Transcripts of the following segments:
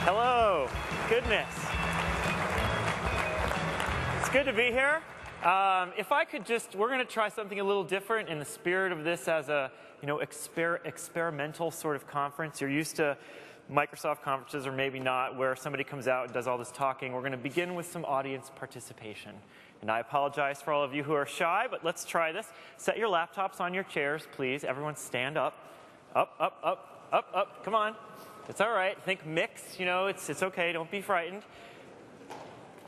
Hello. Goodness. It's good to be here. If I could just, we're going to try something a little different in the spirit of this as a, experimental sort of conference. You're used to Microsoft conferences, or maybe not, where somebody comes out and does all this talking. We're going to begin with some audience participation. And I apologize for all of you who are shy, but let's try this. Set your laptops on your chairs, please. Everyone stand up. Up, up, up, up, up. Come on. It's all right. Think mix. It's okay. Don't be frightened.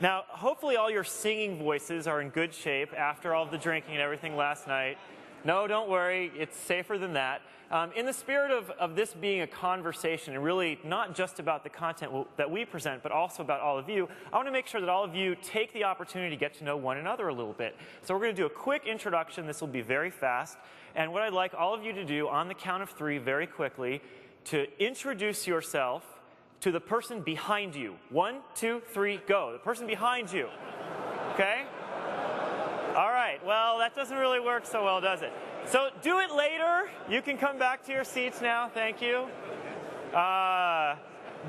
Now, hopefully all your singing voices are in good shape after all of the drinking and everything last night. No, don't worry. It's safer than that. In the spirit of this being a conversation, and really not just about the content that we present, but also about all of you, I want to make sure that all of you take the opportunity to get to know one another a little bit. So we're going to do a quick introduction. This will be very fast. And what I'd like all of you to do on the count of 3 very quickly, to introduce yourself to the person behind you. 1, 2, 3, go. The person behind you. Okay? All right. Well, that doesn't really work so well, does it? So do it later. You can come back to your seats now. Thank you.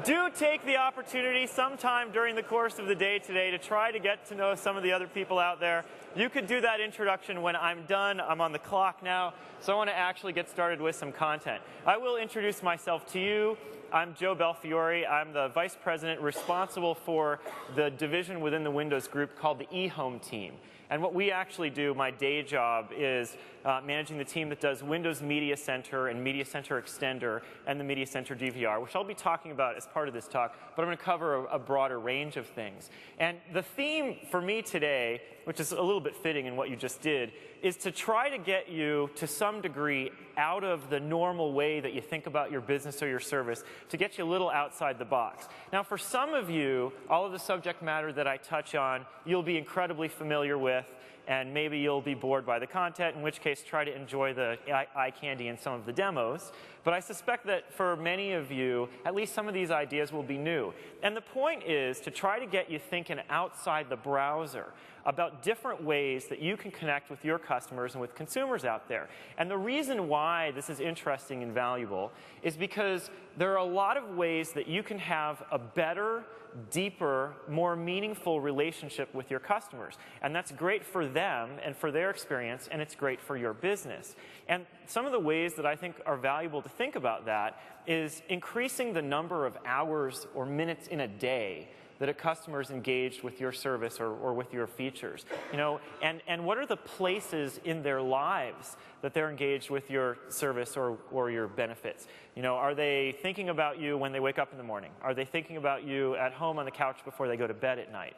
Do take the opportunity sometime during the course of the day today to try to get to know some of the other people out there. You could do that introduction when I'm done. I'm on the clock now, so I want to actually get started with some content. I will introduce myself to you. I'm Joe Belfiore. I'm the Vice President responsible for the division within the Windows group called the eHome team. And what we actually do, my day job, is managing the team that does Windows Media Center and Media Center Extender and the Media Center DVR, which I'll be talking about as part of this talk, but I'm going to cover a broader range of things. And the theme for me today, which is a little bit fitting in what you just did, is to try to get you, to some degree, out of the normal way that you think about your business or your service, to get you a little outside the box. Now, for some of you, all of the subject matter that I touch on, you'll be incredibly familiar with, and maybe you'll be bored by the content, in which case try to enjoy the eye candy in some of the demos. But I suspect that for many of you, at least some of these ideas will be new. And the point is to try to get you thinking outside the browser about different ways that you can connect with your customers and with consumers out there. And the reason why this is interesting and valuable is because there are a lot of ways that you can have a better, deeper, more meaningful relationship with your customers. And that's great for them and for their experience, and it's great for your business. And some of the ways that I think are valuable to think about that is increasing the number of hours or minutes in a day that a customer is engaged with your service or with your features. And what are the places in their lives that they're engaged with your service or your benefits? Are they thinking about you when they wake up in the morning? Are they thinking about you at home on the couch before they go to bed at night?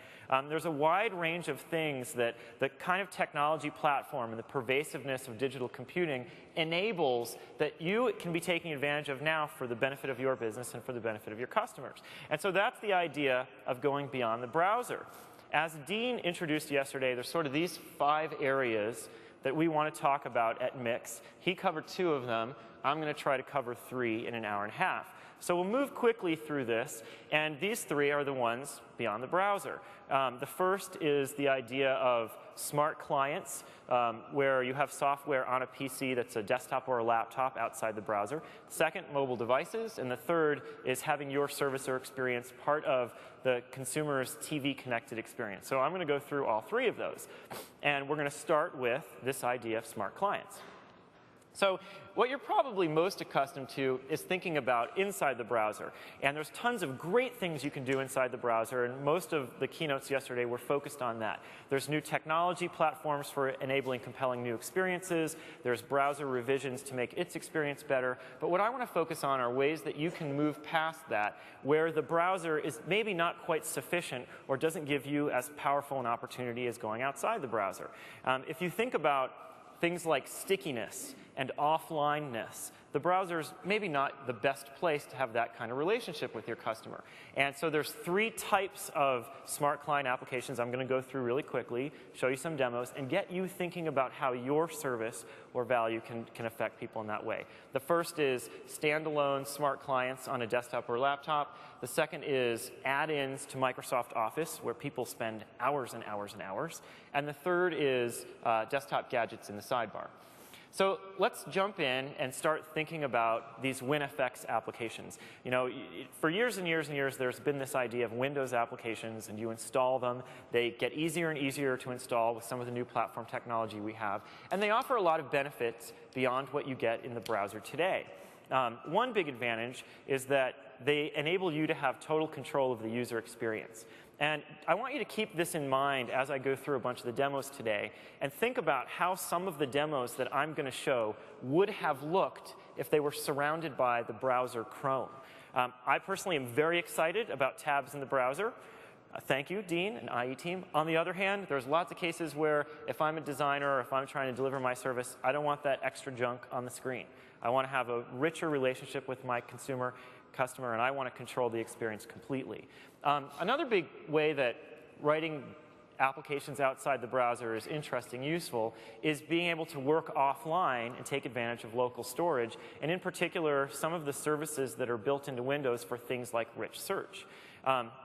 There's a wide range of things that the kind of technology platform and the pervasiveness of digital computing enables that you can be taking advantage of now for the benefit of your business and for the benefit of your customers. And so that's the idea of going beyond the browser. As Dean introduced yesterday, there's sort of these 5 areas that we want to talk about at MIX. He covered 2 of them. I'm going to try to cover 3 in an hour and a half. So we'll move quickly through this, and these 3 are the ones beyond the browser. The first is the idea of smart clients, where you have software on a PC that's a desktop or a laptop outside the browser. Second, mobile devices. And the third is having your service or experience part of the consumer's TV-connected experience. So I'm going to go through all 3 of those. And we're going to start with this idea of smart clients. So what you're probably most accustomed to is thinking about inside the browser. And there's tons of great things you can do inside the browser, and most of the keynotes yesterday were focused on that. There's new technology platforms for enabling compelling new experiences. There's browser revisions to make its experience better. But what I want to focus on are ways that you can move past that, where the browser is maybe not quite sufficient or doesn't give you as powerful an opportunity as going outside the browser. If you think about things like stickiness and offlineness, the browser's maybe not the best place to have that kind of relationship with your customer. And so there's 3 types of smart client applications I'm going to go through really quickly, show you some demos, and get you thinking about how your service or value can affect people in that way. The first is standalone smart clients on a desktop or laptop. The second is add-ins to Microsoft Office, where people spend hours and hours and hours. And the third is desktop gadgets in the sidebar. So let's jump in and start thinking about these WinFX applications. You know, for years and years and years, there's been this idea of Windows applications, and you install them. They get easier and easier to install with some of the new platform technology we have. And they offer a lot of benefits beyond what you get in the browser today. One big advantage is that they enable you to have total control of the user experience. And I want you to keep this in mind as I go through a bunch of the demos today and think about how some of the demos that I'm going to show would have looked if they were surrounded by the browser Chrome. I personally am very excited about tabs in the browser. Thank you, Dean and IE team. On the other hand, there's lots of cases where if I'm a designer or if I'm trying to deliver my service, I don't want that extra junk on the screen. I want to have a richer relationship with my customer, and I want to control the experience completely. Another big way that writing applications outside the browser is interesting, useful, is being able to work offline and take advantage of local storage, and in particular, some of the services that are built into Windows for things like rich search.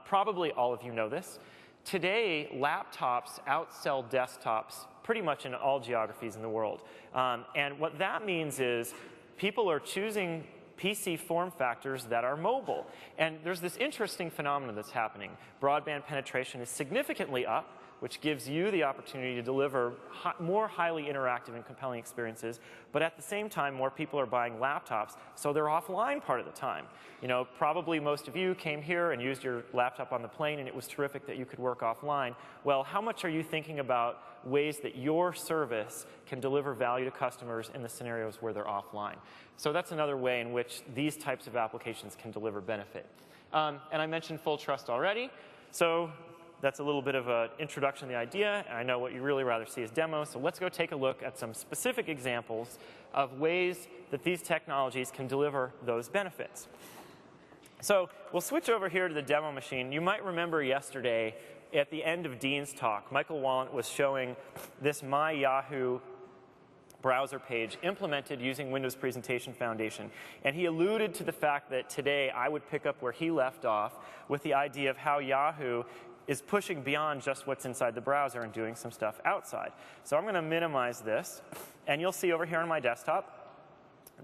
Probably all of you know this. Today, laptops outsell desktops pretty much in all geographies in the world. And what that means is people are choosing PC form factors that are mobile. And there's this interesting phenomenon that's happening. Broadband penetration is significantly up, which gives you the opportunity to deliver more highly interactive and compelling experiences. But at the same time, more people are buying laptops, so they're offline part of the time. You know, probably most of you came here and used your laptop on the plane, and it was terrific that you could work offline. Well, how much are you thinking about ways that your service can deliver value to customers in the scenarios where they're offline? So that's another way in which these types of applications can deliver benefit. And I mentioned full trust already. So that's a little bit of an introduction to the idea. I know what you really rather see is demos, so let's go take a look at some specific examples of ways that these technologies can deliver those benefits. So we'll switch over here to the demo machine. You might remember yesterday at the end of Dean's talk, Michael Wallant was showing this My Yahoo browser page implemented using Windows Presentation Foundation. And he alluded to the fact that today I would pick up where he left off with the idea of how Yahoo is pushing beyond just what's inside the browser and doing some stuff outside. So I'm going to minimize this, and you'll see over here on my desktop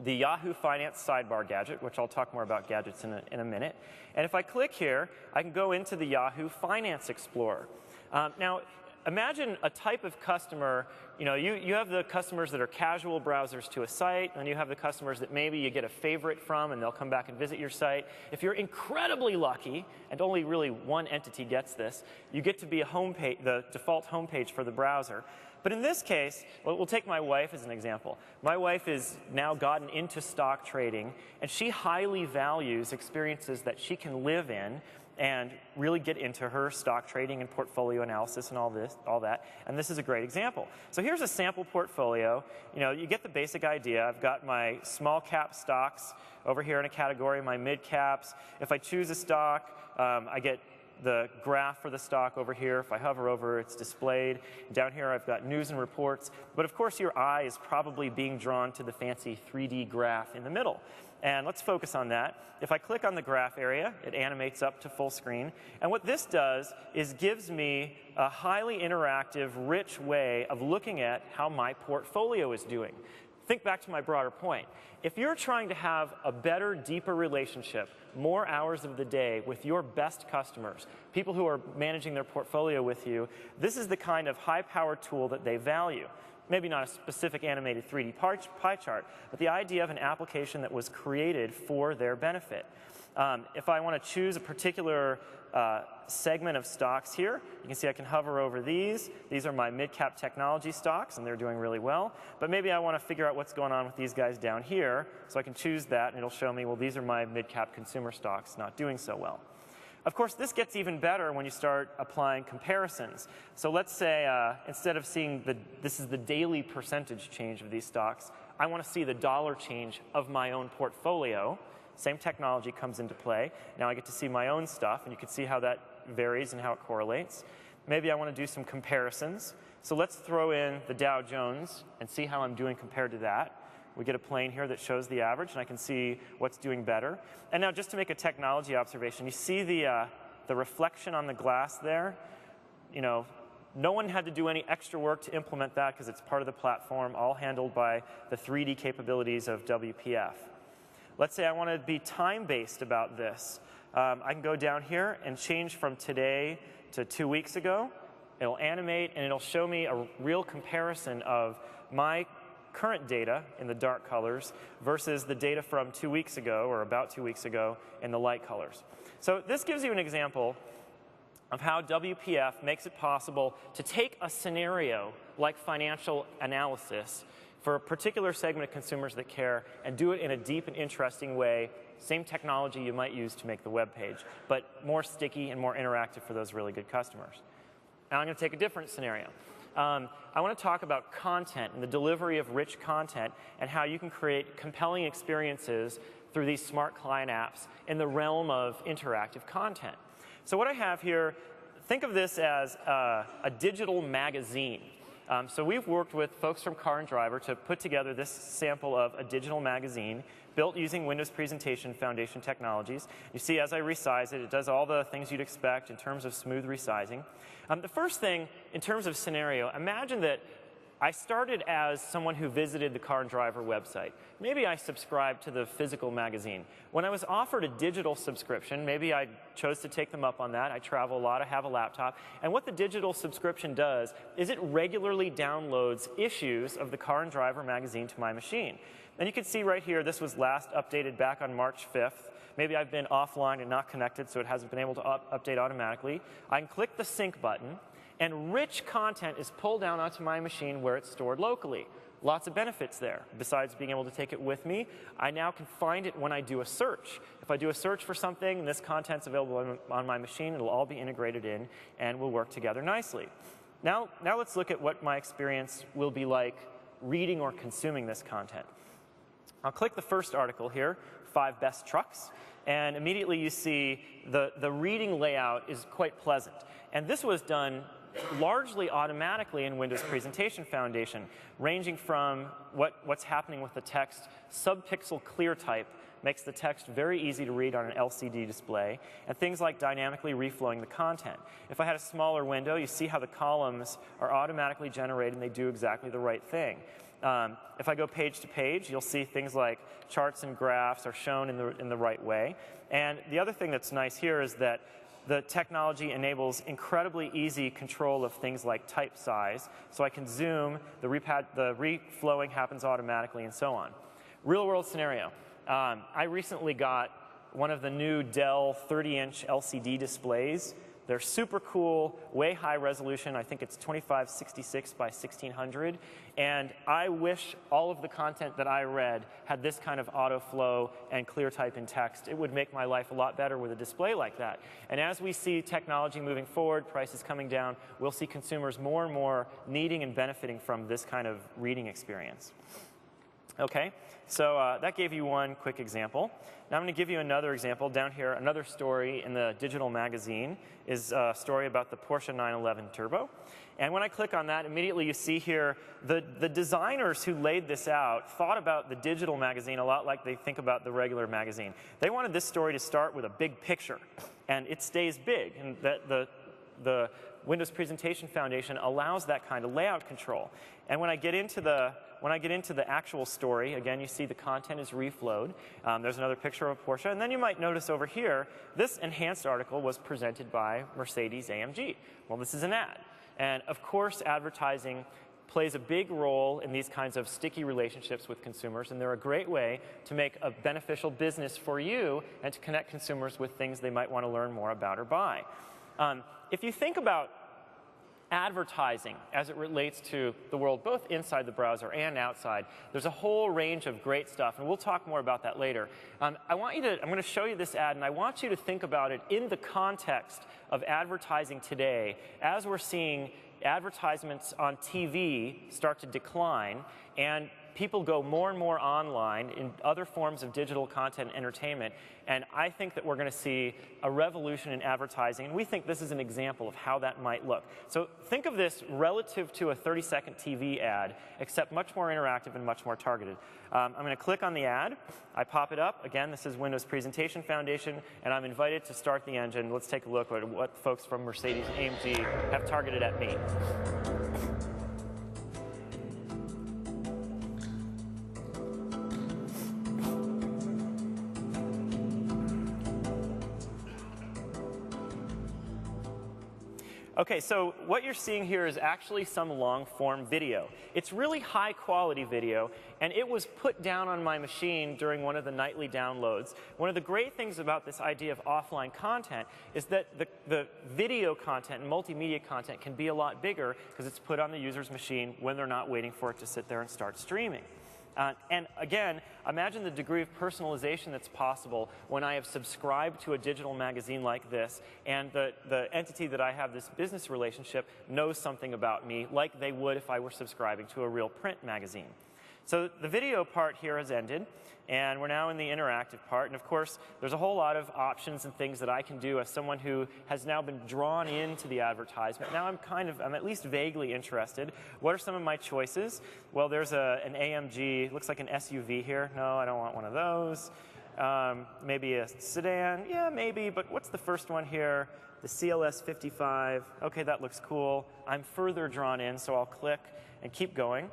the Yahoo Finance sidebar gadget, which I'll talk more about gadgets in a minute. And if I click here, I can go into the Yahoo Finance Explorer. Now, imagine a type of customer. You know, you have the customers that are casual browsers to a site, and you have the customers that maybe you get a favorite from, and they'll come back and visit your site. If you're incredibly lucky, and only really one entity gets this, you get to be the default homepage for the browser. But in this case, we'll take my wife as an example. My wife has now gotten into stock trading, and she highly values experiences that she can live in and really get into her stock trading and portfolio analysis and all that. And this is a great example. So here's a sample portfolio. You know, you get the basic idea. I've got my small cap stocks over here in a category, my mid caps. If I choose a stock, I get the graph for the stock over here. If I hover over, it's displayed. Down here, I've got news and reports. But of course, your eye is probably being drawn to the fancy 3D graph in the middle. And let's focus on that. If I click on the graph area, it animates up to full screen. And what this does is gives me a highly interactive, rich way of looking at how my portfolio is doing. Think back to my broader point. If you're trying to have a better, deeper relationship, more hours of the day with your best customers, people who are managing their portfolio with you, this is the kind of high-powered tool that they value. Maybe not a specific animated 3D pie chart, but the idea of an application that was created for their benefit. If I want to choose a particular segment of stocks here, you can see I can hover over these. These are my mid-cap technology stocks, and they're doing really well. But maybe I want to figure out what's going on with these guys down here, so I can choose that, and it'll show me, well, these are my mid-cap consumer stocks not doing so well. Of course, this gets even better when you start applying comparisons. So let's say instead of seeing this is the daily percentage change of these stocks, I want to see the dollar change of my own portfolio. Same technology comes into play. Now I get to see my own stuff, and you can see how that varies and how it correlates. Maybe I want to do some comparisons. So let's throw in the Dow Jones and see how I'm doing compared to that. We get a plane here that shows the average, and I can see what's doing better. And now just to make a technology observation, you see the reflection on the glass there? You know, No one had to do any extra work to implement that because it's part of the platform, all handled by the 3D capabilities of WPF. Let's say I want to be time-based about this. I can go down here and change from today to 2 weeks ago. It'll animate, and it'll show me a real comparison of my current data in the dark colors versus the data from 2 weeks ago, or about 2 weeks ago, in the light colors. So this gives you an example of how WPF makes it possible to take a scenario like financial analysis for a particular segment of consumers that care and do it in a deep and interesting way. Same technology you might use to make the web page, but more sticky and more interactive for those really good customers. Now I'm going to take a different scenario. I want to talk about content and the delivery of rich content and how you can create compelling experiences through these smart client apps in the realm of interactive content. So what I have here, think of this as a digital magazine. So we've worked with folks from Car and Driver to put together this sample of a digital magazine built using Windows Presentation Foundation technologies. You see, as I resize it, it does all the things you'd expect in terms of smooth resizing. The first thing, in terms of scenario, imagine that I started as someone who visited the Car and Driver website. Maybe I subscribed to the physical magazine. When I was offered a digital subscription, maybe I chose to take them up on that. I travel a lot, I have a laptop. And what the digital subscription does is it regularly downloads issues of the Car and Driver magazine to my machine. And you can see right here, this was last updated back on March 5th. Maybe I've been offline and not connected, so it hasn't been able to update automatically. I can click the sync button, and rich content is pulled down onto my machine where it's stored locally. Lots of benefits there. Besides being able to take it with me, I now can find it when I do a search. If I do a search for something and this content's available on my machine, it'll all be integrated in and will work together nicely. Now let's look at what my experience will be like reading or consuming this content. I'll click the first article here, 5 Best Trucks, and immediately you see the reading layout is quite pleasant. And this was done largely automatically in Windows Presentation Foundation, ranging from what's happening with the text. Subpixel clear type makes the text very easy to read on an LCD display, and things like dynamically reflowing the content. If I had a smaller window, you see how the columns are automatically generated and they do exactly the right thing. If I go page to page, you'll see things like charts and graphs are shown in the right way. And the other thing that's nice here is that the technology enables incredibly easy control of things like type size. So I can zoom, the reflowing happens automatically, and so on. Real world scenario. I recently got one of the new Dell 30-inch LCD displays. They're super cool, way high resolution. I think it's 2566 by 1600. And I wish all of the content that I read had this kind of autoflow and clear type in text. It would make my life a lot better with a display like that. And as we see technology moving forward, prices coming down, we'll see consumers more and more needing and benefiting from this kind of reading experience. Okay, so that gave you one quick example. Now I'm going to give you another example. Down here, another story in the digital magazine is a story about the Porsche 911 Turbo. And when I click on that, immediately you see here the designers who laid this out thought about the digital magazine a lot like they think about the regular magazine. They wanted this story to start with a big picture, and it stays big. And the Windows Presentation Foundation allows that kind of layout control. And when I get into the actual story, again, you see the content is reflowed. There's another picture of a Porsche. And then you might notice over here, this enhanced article was presented by Mercedes-AMG. Well, this is an ad. And of course, advertising plays a big role in these kinds of sticky relationships with consumers. And they're a great way to make a beneficial business for you and to connect consumers with things they might want to learn more about or buy. If you think about advertising as it relates to the world, both inside the browser and outside, there's a whole range of great stuff, and we'll talk more about that later. I'm going to show you this ad, and I want you to think about it in the context of advertising today, as we're seeing advertisements on TV start to decline, and people go more and more online in other forms of digital content and entertainment. And I think that we're going to see a revolution in advertising. And we think this is an example of how that might look. So think of this relative to a 30-second TV ad, except much more interactive and much more targeted. I'm going to click on the ad. I pop it up. Again, this is Windows Presentation Foundation, and I'm invited to start the engine. Let's take a look at what folks from Mercedes-AMG have targeted at me. Okay, so what you're seeing here is actually some long-form video. It's really high-quality video, and it was put down on my machine during one of the nightly downloads. One of the great things about this idea of offline content is that the video content and multimedia content can be a lot bigger because it's put on the user's machine when they're not waiting for it to sit there and start streaming. And again, imagine the degree of personalization that's possible when I have subscribed to a digital magazine like this, and the entity that I have this business relationship knows something about me like they would if I were subscribing to a real print magazine. So the video part here has ended, and we're now in the interactive part. And of course, there's a whole lot of options and things that I can do as someone who has now been drawn into the advertisement. Now I'm at least vaguely interested. What are some of my choices? Well, there's an AMG, looks like an SUV here. No, I don't want one of those. Maybe a sedan, yeah, maybe, but what's the first one here? The CLS 55, okay, that looks cool. I'm further drawn in, so I'll click and keep going.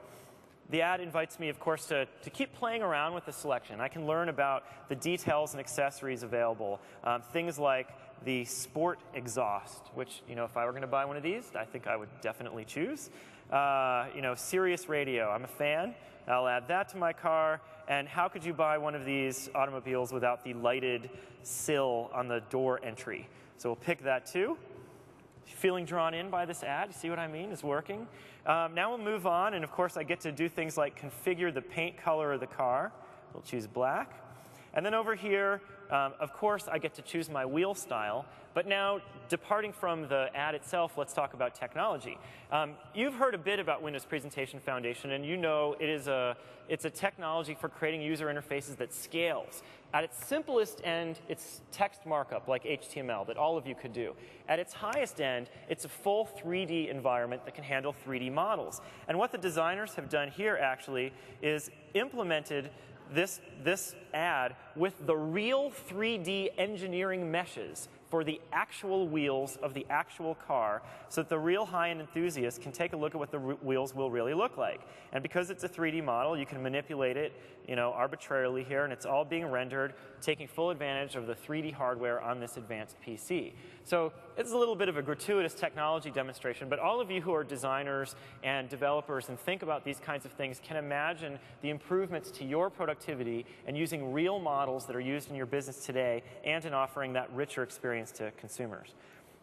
The ad invites me, of course, to keep playing around with the selection. I can learn about the details and accessories available. Things like the Sport exhaust, which, if I were going to buy one of these, I think I would definitely choose. Sirius radio, I'm a fan. I'll add that to my car. And how could you buy one of these automobiles without the lighted sill on the door entry? So we'll pick that too. Feeling drawn in by this ad, you see what I mean? It's working. Now we'll move on, and of course I get to do things like configure the paint color of the car. We'll choose black. And then over here, of course, I get to choose my wheel style. But now, departing from the ad itself, let's talk about technology. You've heard a bit about Windows Presentation Foundation, and you know it's a technology for creating user interfaces that scales. At its simplest end, it's text markup like HTML that all of you could do. At its highest end, it's a full 3D environment that can handle 3D models. And what the designers have done here, actually, is implemented this ad with the real 3D engineering meshes for the actual wheels of the actual car, so that the real high-end enthusiasts can take a look at what the wheels will really look like. And because it's a 3D model, you can manipulate it, arbitrarily here, and it's all being rendered, taking full advantage of the 3D hardware on this advanced PC. So it's a little bit of a gratuitous technology demonstration, but all of you who are designers and developers and think about these kinds of things can imagine the improvements to your productivity and using real models that are used in your business today and in offering that richer experience to consumers.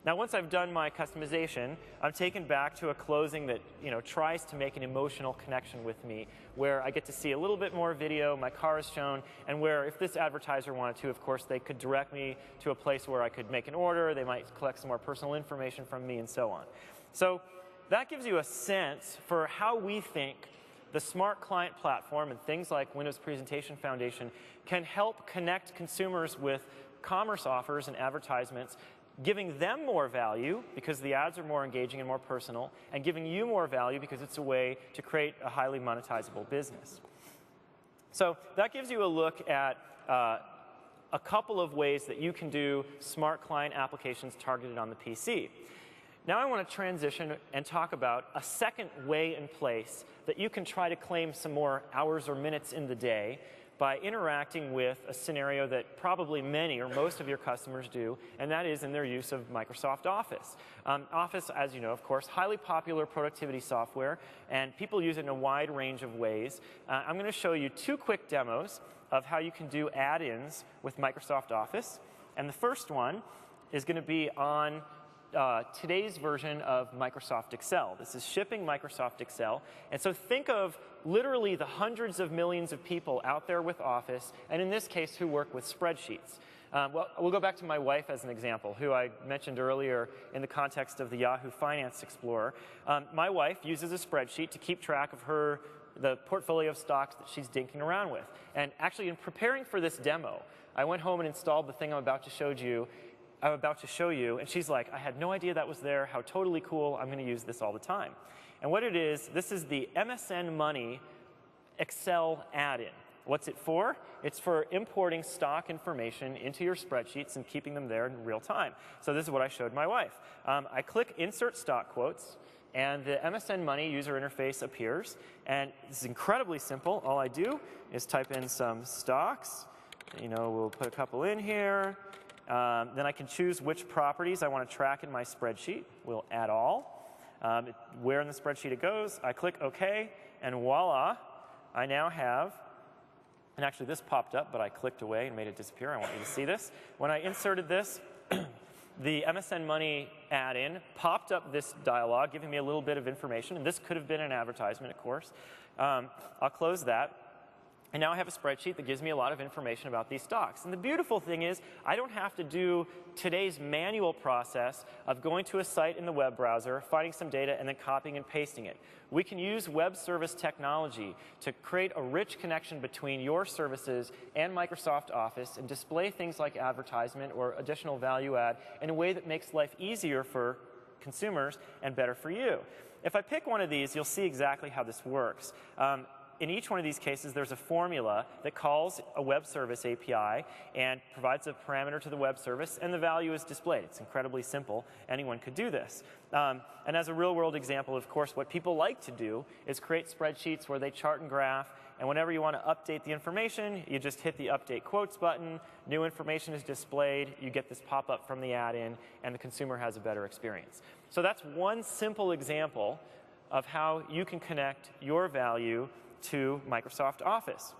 Now, once I've done my customization, I'm taken back to a closing that tries to make an emotional connection with me, where I get to see a little bit more video, my car is shown, and where if this advertiser wanted to, of course, they could direct me to a place where I could make an order, they might collect some more personal information from me, and so on. So that gives you a sense for how we think the Smart Client Platform and things like Windows Presentation Foundation can help connect consumers with commerce offers and advertisements, giving them more value because the ads are more engaging and more personal, and giving you more value because it's a way to create a highly monetizable business. So that gives you a look at a couple of ways that you can do smart client applications targeted on the PC. Now I want to transition and talk about a second way and place that you can try to claim some more hours or minutes in the day by interacting with a scenario that probably many or most of your customers do, and that is in their use of Microsoft Office. Office, as you know, of course, highly popular productivity software, and people use it in a wide range of ways. I'm going to show you two quick demos of how you can do add-ins with Microsoft Office. And the first one is going to be on today's version of Microsoft Excel. This is shipping Microsoft Excel. And so think of literally the hundreds of millions of people out there with Office, and in this case, who work with spreadsheets. Well, we'll go back to my wife as an example, who I mentioned earlier in the context of the Yahoo Finance Explorer. My wife uses a spreadsheet to keep track of her the portfolio of stocks that she's dinking around with. And actually, in preparing for this demo, I went home and installed the thing I'm about to show you, and she's like, I had no idea that was there, how totally cool, I'm going to use this all the time. And what it is, this is the MSN Money Excel add-in. What's it for? It's for importing stock information into your spreadsheets and keeping them there in real time. So this is what I showed my wife. I click Insert Stock Quotes, and the MSN Money user interface appears. And this is incredibly simple. All I do is type in some stocks. We'll put a couple in here. Then I can choose which properties I want to track in my spreadsheet. We'll add all. Where in the spreadsheet it goes, I click OK, and voila, I now have, and actually this popped up, but I clicked away and made it disappear. I want you to see this. When I inserted this, the MSN Money add-in popped up this dialog, giving me a little bit of information. And this could have been an advertisement, of course. I'll close that. And now I have a spreadsheet that gives me a lot of information about these stocks. And the beautiful thing is, I don't have to do today's manual process of going to a site in the web browser, finding some data, and then copying and pasting it. We can use web service technology to create a rich connection between your services and Microsoft Office and display things like advertisement or additional value add in a way that makes life easier for consumers and better for you. If I pick one of these, you'll see exactly how this works. In each one of these cases, there's a formula that calls a web service API and provides a parameter to the web service, and the value is displayed. It's incredibly simple. Anyone could do this. And as a real-world example, of course, what people like to do is create spreadsheets where they chart and graph, and whenever you want to update the information, you just hit the Update Quotes button, new information is displayed, you get this pop-up from the add-in, and the consumer has a better experience. So that's one simple example of how you can connect your value to Microsoft Office.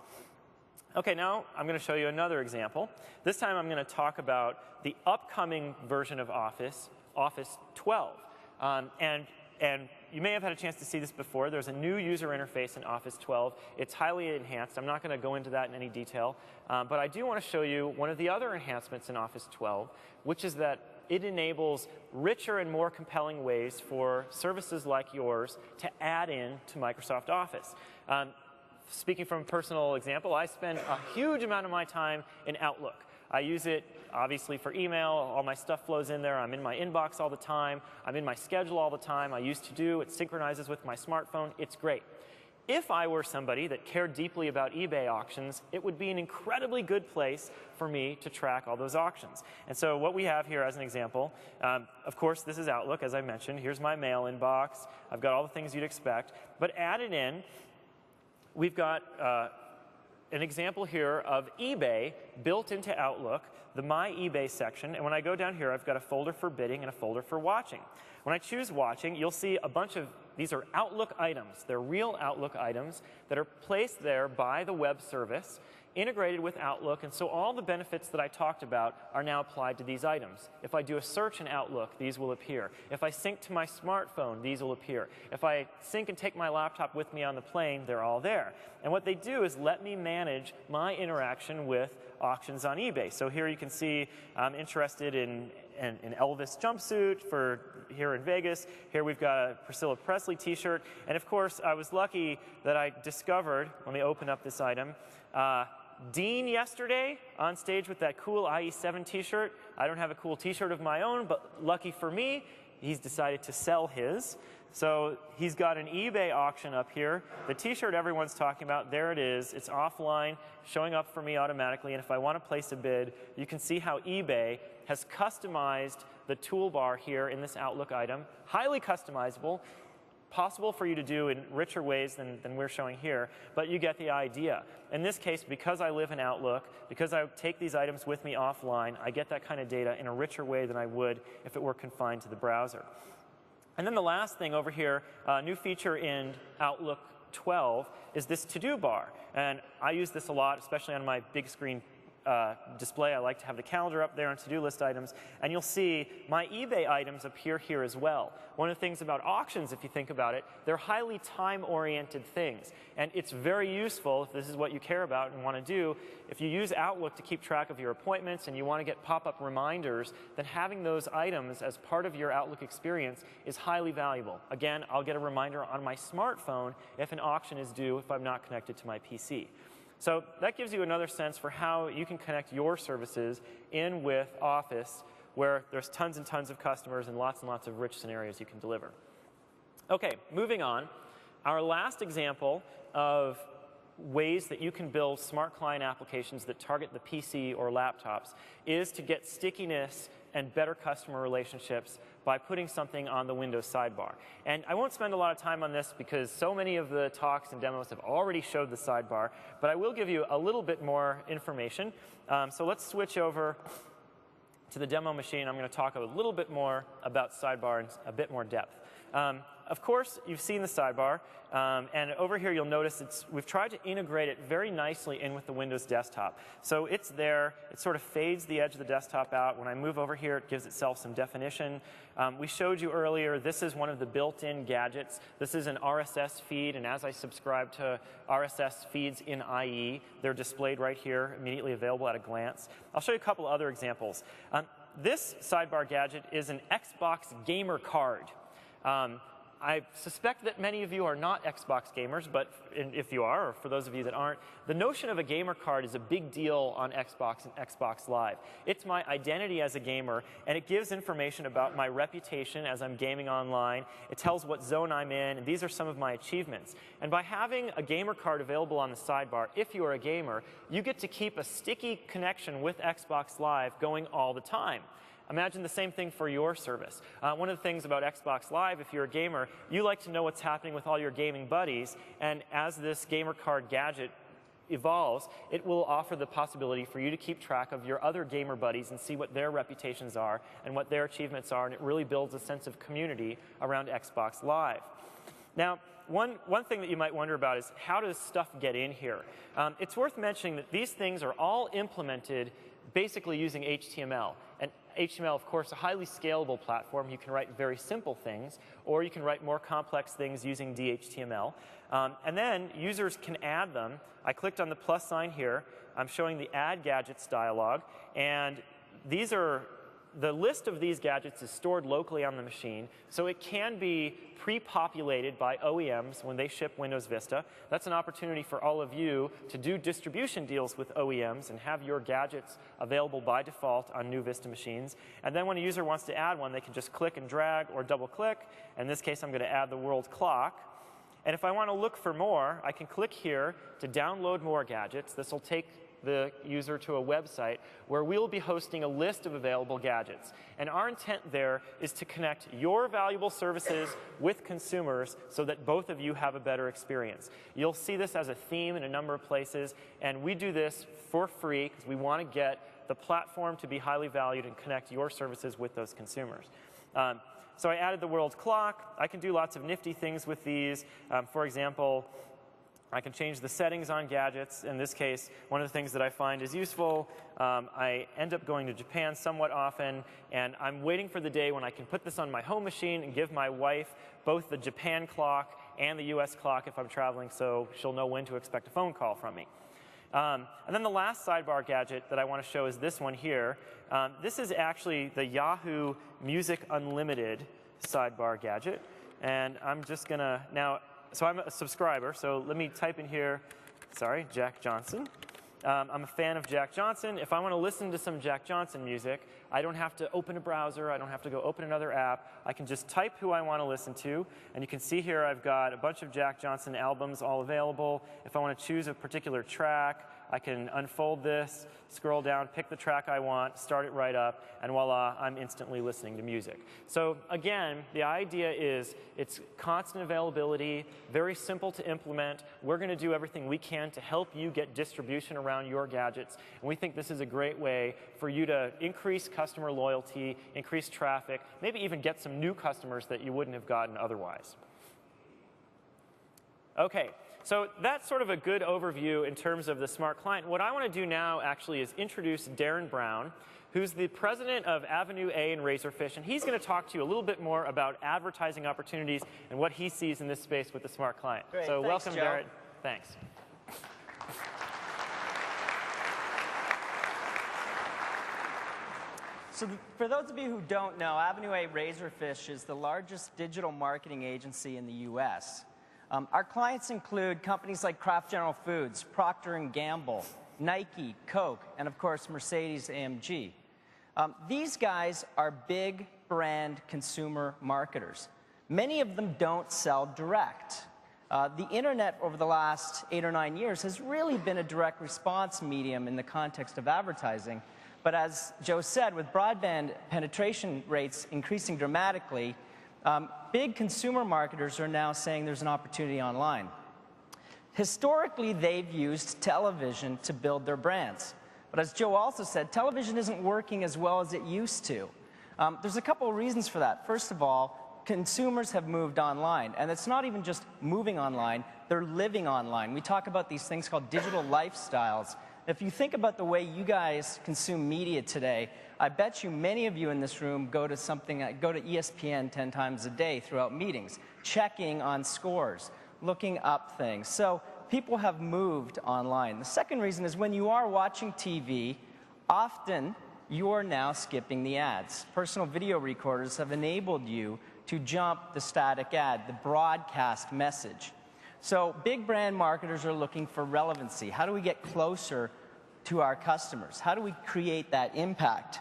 Okay, now I'm going to show you another example. This time I'm going to talk about the upcoming version of Office, Office 12. And you may have had a chance to see this before. There's a new user interface in Office 12. It's highly enhanced. I'm not going to go into that in any detail. But I do want to show you one of the other enhancements in Office 12, which is that it enables richer and more compelling ways for services like yours to add in to Microsoft Office. Speaking from a personal example, I spend a huge amount of my time in Outlook. I use it, obviously, for email. All my stuff flows in there. I'm in my inbox all the time. I'm in my schedule all the time. I use To Do. It synchronizes with my smartphone. It's great. If I were somebody that cared deeply about eBay auctions, it would be an incredibly good place for me to track all those auctions. And so what we have here as an example, of course, this is Outlook, as I mentioned. Here's my mail inbox. I've got all the things you'd expect. But added in, we've got an example here of eBay built into Outlook, the My eBay section. And when I go down here, I've got a folder for bidding and a folder for watching. When I choose watching, you'll see a bunch of these are Outlook items. They're real Outlook items that are placed there by the web service, integrated with Outlook, and so all the benefits that I talked about are now applied to these items. If I do a search in Outlook, these will appear. If I sync to my smartphone, these will appear. If I sync and take my laptop with me on the plane, they're all there. And what they do is let me manage my interaction with auctions on eBay. So here you can see I'm interested in an Elvis jumpsuit for here in Vegas. Here we've got a Priscilla Presley t-shirt. And of course, I was lucky that I discovered, let me open up this item, Dean yesterday on stage with that cool IE7 t-shirt. I don't have a cool t-shirt of my own, but lucky for me, he's decided to sell his. So he's got an eBay auction up here. The t-shirt everyone's talking about, there it is. It's offline, showing up for me automatically. And if I want to place a bid, you can see how eBay has customized the toolbar here in this Outlook item. Highly customizable, possible for you to do in richer ways than we're showing here, but you get the idea. In this case, because I live in Outlook, because I take these items with me offline, I get that kind of data in a richer way than I would if it were confined to the browser. And then the last thing over here, new feature in Outlook 12 is this to-do bar. And I use this a lot, especially on my big screen display. I like to have the calendar up there and to-do list items. And you'll see my eBay items appear here as well. One of the things about auctions, if you think about it, they're highly time-oriented things. And it's very useful, if this is what you care about and want to do, if you use Outlook to keep track of your appointments and you want to get pop-up reminders, then having those items as part of your Outlook experience is highly valuable. Again, I'll get a reminder on my smartphone if an auction is due if I'm not connected to my PC. So that gives you another sense for how you can connect your services in with Office, where there's tons and tons of customers and lots of rich scenarios you can deliver. OK, moving on. Our last example of ways that you can build smart client applications that target the PC or laptops is to get stickiness and better customer relationships by putting something on the Windows sidebar. And I won't spend a lot of time on this because so many of the talks and demos have already showed the sidebar, but I will give you a little bit more information. So let's switch over to the demo machine. I'm going to talk a little bit more about sidebar in a bit more depth. Of course, you've seen the sidebar, and over here you'll notice we've tried to integrate it very nicely in with the Windows desktop. So it's there. It sort of fades the edge of the desktop out. When I move over here, it gives itself some definition. We showed you earlier, this is one of the built-in gadgets. This is an RSS feed, and as I subscribe to RSS feeds in IE, they're displayed right here, immediately available at a glance. I'll show you a couple other examples. This sidebar gadget is an Xbox gamer card. I suspect that many of you are not Xbox gamers, but if you are, or for those of you that aren't, the notion of a gamer card is a big deal on Xbox and Xbox Live. It's my identity as a gamer, and it gives information about my reputation as I'm gaming online. It tells what zone I'm in, and these are some of my achievements. And by having a gamer card available on the sidebar, if you are a gamer, you get to keep a sticky connection with Xbox Live going all the time. Imagine the same thing for your service. One of the things about Xbox Live, if you're a gamer, you like to know what's happening with all your gaming buddies. And as this gamer card gadget evolves, it will offer the possibility for you to keep track of your other gamer buddies and see what their reputations are and what their achievements are. And it really builds a sense of community around Xbox Live. Now, one thing that you might wonder about is how does stuff get in here? It's worth mentioning that these things are all implemented basically using HTML. And HTML, of course, a highly scalable platform. You can write very simple things, or you can write more complex things using DHTML. And then users can add them. I clicked on the plus sign here. I'm showing the Add Gadgets dialog. And the list of these gadgets is stored locally on the machine, so it can be pre-populated by OEMs when they ship Windows Vista. That's an opportunity for all of you to do distribution deals with OEMs and have your gadgets available by default on new Vista machines. And then when a user wants to add one, they can just click and drag or double-click. In this case, I'm going to add the world clock. And if I want to look for more, I can click here to download more gadgets. This will take the user to a website where we'll be hosting a list of available gadgets. And our intent there is to connect your valuable services with consumers so that both of you have a better experience. You'll see this as a theme in a number of places, and we do this for free because we want to get the platform to be highly valued and connect your services with those consumers. So I added the world clock. I can do lots of nifty things with these. For example, I can change the settings on gadgets. In this case, one of the things that I find is useful, I end up going to Japan somewhat often, and I'm waiting for the day when I can put this on my home machine and give my wife both the Japan clock and the US clock if I'm traveling, so she'll know when to expect a phone call from me. And then the last sidebar gadget that I want to show is this one here. This is actually the Yahoo Music Unlimited sidebar gadget. And I'm just going to now, so I'm a subscriber, so let me type in here, sorry, Jack Johnson. I'm a fan of Jack Johnson. If I want to listen to some Jack Johnson music, I don't have to open a browser. I don't have to go open another app. I can just type who I want to listen to. And you can see here I've got a bunch of Jack Johnson albums all available. If I want to choose a particular track, I can unfold this, scroll down, pick the track I want, start it right up, and voila, I'm instantly listening to music. So again, the idea is it's constant availability, very simple to implement. We're going to do everything we can to help you get distribution around your gadgets. And we think this is a great way for you to increase customer loyalty, increase traffic, maybe even get some new customers that you wouldn't have gotten otherwise. Okay, So that's sort of a good overview in terms of the smart client. What I want to do now actually is introduce Darren Brown, who's the president of Avenue A and Razorfish, and he's going to talk to you a little bit more about advertising opportunities and what he sees in this space with the smart client. Great. So Thanks, welcome, Joe. Darren. Thanks. So for those of you who don't know, Avenue A Razorfish is the largest digital marketing agency in the US. Our clients include companies like Kraft General Foods, Procter & Gamble, Nike, Coke, and of course Mercedes-AMG. These guys are big brand consumer marketers. Many of them don't sell direct. The internet over the last 8 or 9 years has really been a direct response medium in the context of advertising. But as Joe said, with broadband penetration rates increasing dramatically, big consumer marketers are now saying there's an opportunity online. Historically, they've used television to build their brands. But as Joe also said, television isn't working as well as it used to. There's a couple of reasons for that. First of all, consumers have moved online. And it's not even just moving online, they're living online. We talk about these things called digital lifestyles. If you think about the way you guys consume media today, I bet you many of you in this room go to ESPN 10 times a day throughout meetings, checking on scores, looking up things. So people have moved online. The second reason is when you are watching TV, often you are now skipping the ads. Personal video recorders have enabled you to jump the static ad, the broadcast message. So big brand marketers are looking for relevancy. How do we get closer to our customers? How do we create that impact?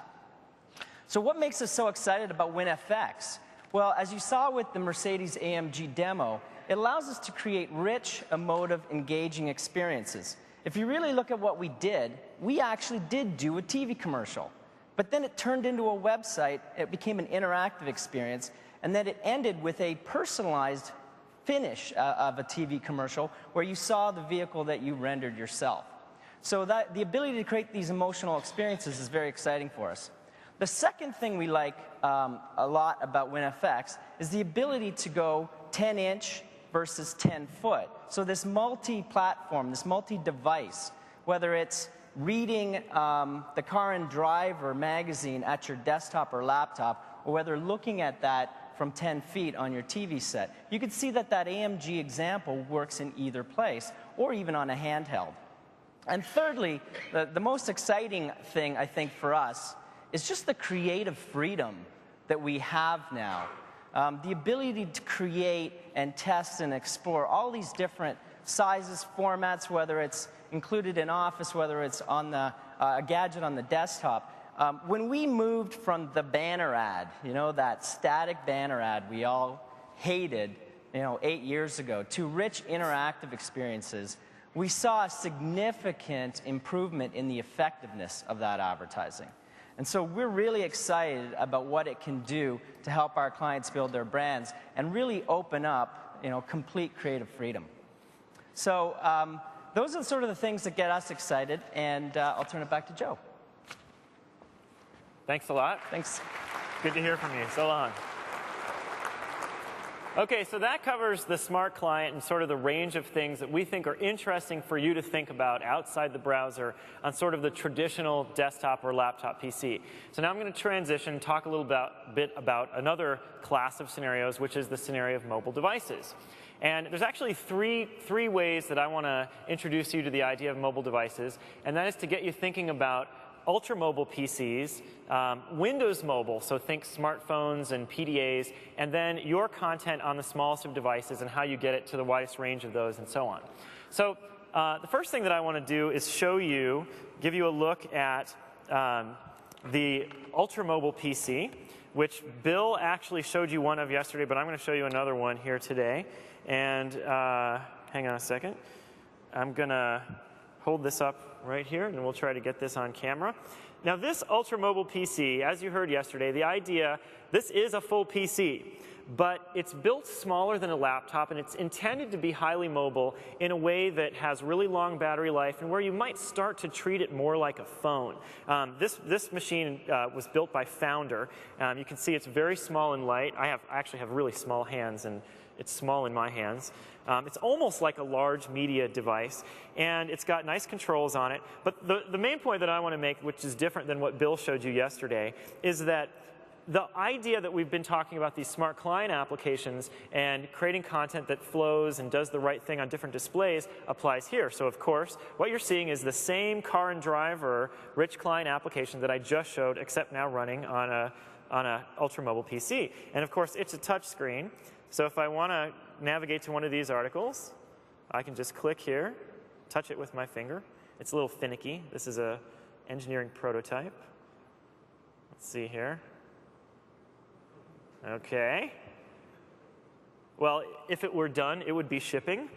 So what makes us so excited about WinFX? Well, as you saw with the Mercedes-AMG demo, it allows us to create rich, emotive, engaging experiences. If you really look at what we did, we actually did do a TV commercial. But then it turned into a website, it became an interactive experience, and then it ended with a personalized finish of a TV commercial where you saw the vehicle that you rendered yourself. So the ability to create these emotional experiences is very exciting for us. The second thing we like a lot about WinFX is the ability to go 10-inch versus 10-foot. So this multi-platform, this multi-device, whether it's reading the Car and Driver magazine at your desktop or laptop, or whether looking at that from 10 feet on your TV set, you can see that that AMG example works in either place, or even on a handheld. And thirdly, the most exciting thing, I think, for us is just the creative freedom that we have now. The ability to create and test and explore all these different sizes, formats, whether it's included in Office, whether it's on a gadget on the desktop. When we moved from the banner ad, that static banner ad we all hated, 8 years ago, to rich interactive experiences, we saw a significant improvement in the effectiveness of that advertising. And so we're really excited about what it can do to help our clients build their brands and really open up, complete creative freedom. So those are sort of the things that get us excited, and I'll turn it back to Joe. Thanks a lot. Thanks. Good to hear from you. So long. Okay, so that covers the smart client and sort of the range of things that we think are interesting for you to think about outside the browser on sort of the traditional desktop or laptop PC. So now I'm going to transition, talk a little bit about another class of scenarios, which is the scenario of mobile devices. And there's actually three ways that I want to introduce you to the idea of mobile devices, and that is to get you thinking about ultra-mobile PCs, Windows Mobile, so think smartphones and PDAs, and then your content on the smallest of devices and how you get it to the widest range of those and so on. So the first thing that I want to do is give you a look at the ultra-mobile PC, which Bill actually showed you one of yesterday, but I'm going to show you another one here today. And hang on a second. I'm going to hold this up right here, and we'll try to get this on camera. Now, this ultra-mobile PC, as you heard yesterday, the idea, this is a full PC, but it's built smaller than a laptop, and it's intended to be highly mobile in a way that has really long battery life and where you might start to treat it more like a phone. This machine was built by Founder. You can see it's very small and light. I actually have really small hands, and it's small in my hands. It's almost like a large media device, and it's got nice controls on it. But the main point that I want to make, which is different than what Bill showed you yesterday, is that the idea that we've been talking about these smart client applications and creating content that flows and does the right thing on different displays applies here. So of course, what you're seeing is the same car and driver rich client application that I just showed, except now running on a ultra-mobile PC. And of course, it's a touch screen. So if I want to navigate to one of these articles, I can just click here, touch it with my finger. It's a little finicky. This is an engineering prototype. Let's see here. OK. Well, if it were done, it would be shipping,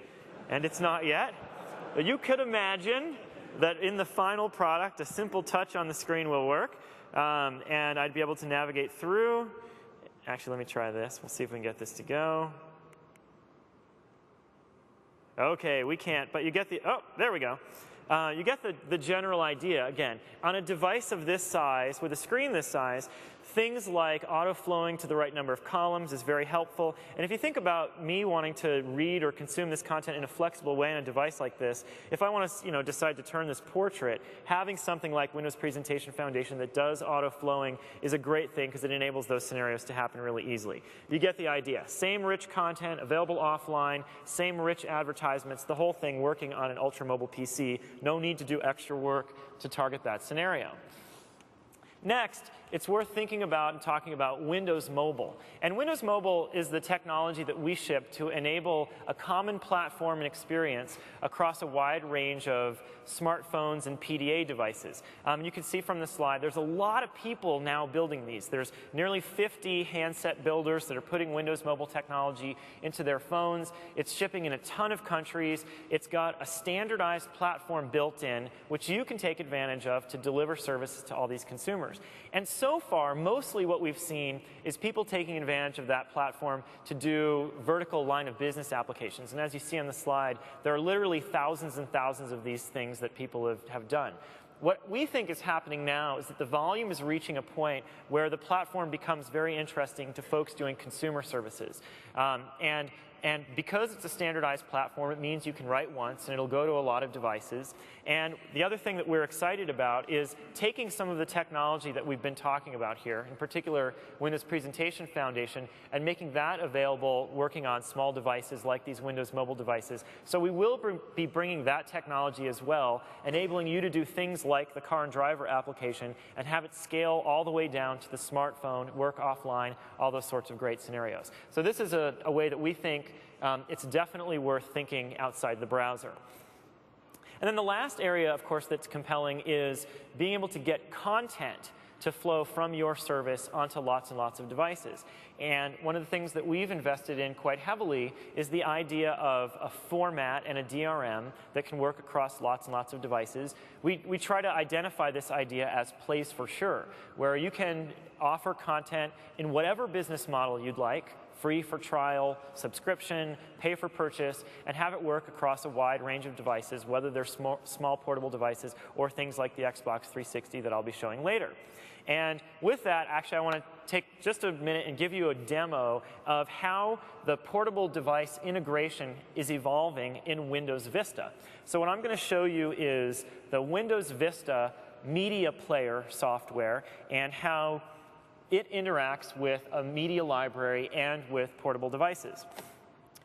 and it's not yet. But you could imagine that in the final product, a simple touch on the screen will work, and I'd be able to navigate through. Actually, let me try this. We'll see if we can get this to go. OK, we can't, but you get the, oh, there we go. You get the general idea. Again, on a device of this size, with a screen this size, things like auto-flowing to the right number of columns is very helpful. And if you think about me wanting to read or consume this content in a flexible way on a device like this, if I want to decide to turn this portrait, having something like Windows Presentation Foundation that does auto-flowing is a great thing because it enables those scenarios to happen really easily. You get the idea. Same rich content, available offline, same rich advertisements, the whole thing working on an ultra-mobile PC. No need to do extra work to target that scenario. Next, it's worth thinking about and talking about Windows Mobile. And Windows Mobile is the technology that we ship to enable a common platform and experience across a wide range of smartphones and PDA devices. You can see from the slide, there's a lot of people now building these. There's nearly 50 handset builders that are putting Windows Mobile technology into their phones. It's shipping in a ton of countries. It's got a standardized platform built in, which you can take advantage of to deliver services to all these consumers. And so far, mostly what we've seen is people taking advantage of that platform to do vertical line of business applications. And as you see on the slide, there are literally thousands and thousands of these things that people have done. What we think is happening now is that the volume is reaching a point where the platform becomes very interesting to folks doing consumer services. And because it's a standardized platform, it means you can write once, and it'll go to a lot of devices. And the other thing that we're excited about is taking some of the technology that we've been talking about here, in particular Windows Presentation Foundation, and making that available working on small devices like these Windows Mobile devices. So we will be bringing that technology as well, enabling you to do things like the car and driver application and have it scale all the way down to the smartphone, work offline, all those sorts of great scenarios. So this is a way that we think it's definitely worth thinking outside the browser. And then the last area, of course, that's compelling is being able to get content to flow from your service onto lots and lots of devices. And one of the things that we've invested in quite heavily is the idea of a format and a DRM that can work across lots and lots of devices. We try to identify this idea as plays for sure, where you can offer content in whatever business model you'd like, free for trial, subscription, pay for purchase, and have it work across a wide range of devices, whether they're small portable devices or things like the Xbox 360 that I'll be showing later. And with that, actually, I want to take just a minute and give you a demo of how the portable device integration is evolving in Windows Vista. So what I'm going to show you is the Windows Vista media player software and how it interacts with a media library and with portable devices.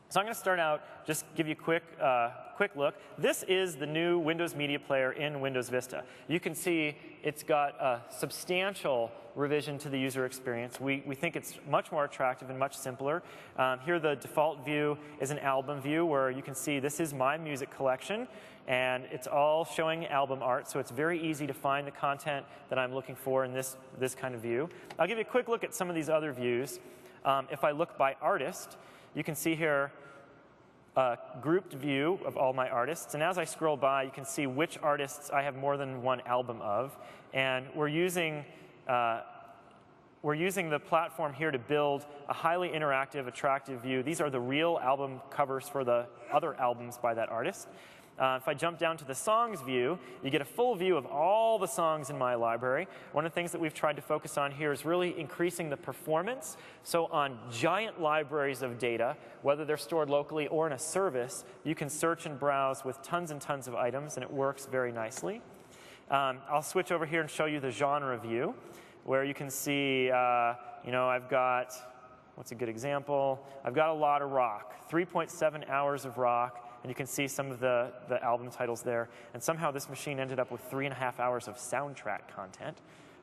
So I'm going to start out, just give you a quick look. This is the new Windows Media Player in Windows Vista. You can see it's got a substantial revision to the user experience. We think it's much more attractive and much simpler. Here the default view is an album view where you can see this is my music collection, and it's all showing album art, so it's very easy to find the content that I'm looking for in this kind of view. I'll give you a quick look at some of these other views. If I look by artist, you can see here a grouped view of all my artists. And as I scroll by, you can see which artists I have more than one album of. And we're using we're using the platform here to build a highly interactive, attractive view. These are the real album covers for the other albums by that artist. If I jump down to the songs view, you get a full view of all the songs in my library. One of the things that we've tried to focus on here is really increasing the performance. So on giant libraries of data, whether they're stored locally or in a service, you can search and browse with tons and tons of items, and it works very nicely. I'll switch over here and show you the genre view, where you can see, I've got, what's a good example? I've got a lot of rock, 3.7 hours of rock. And you can see some of the album titles there. And somehow this machine ended up with 3.5 hours of soundtrack content.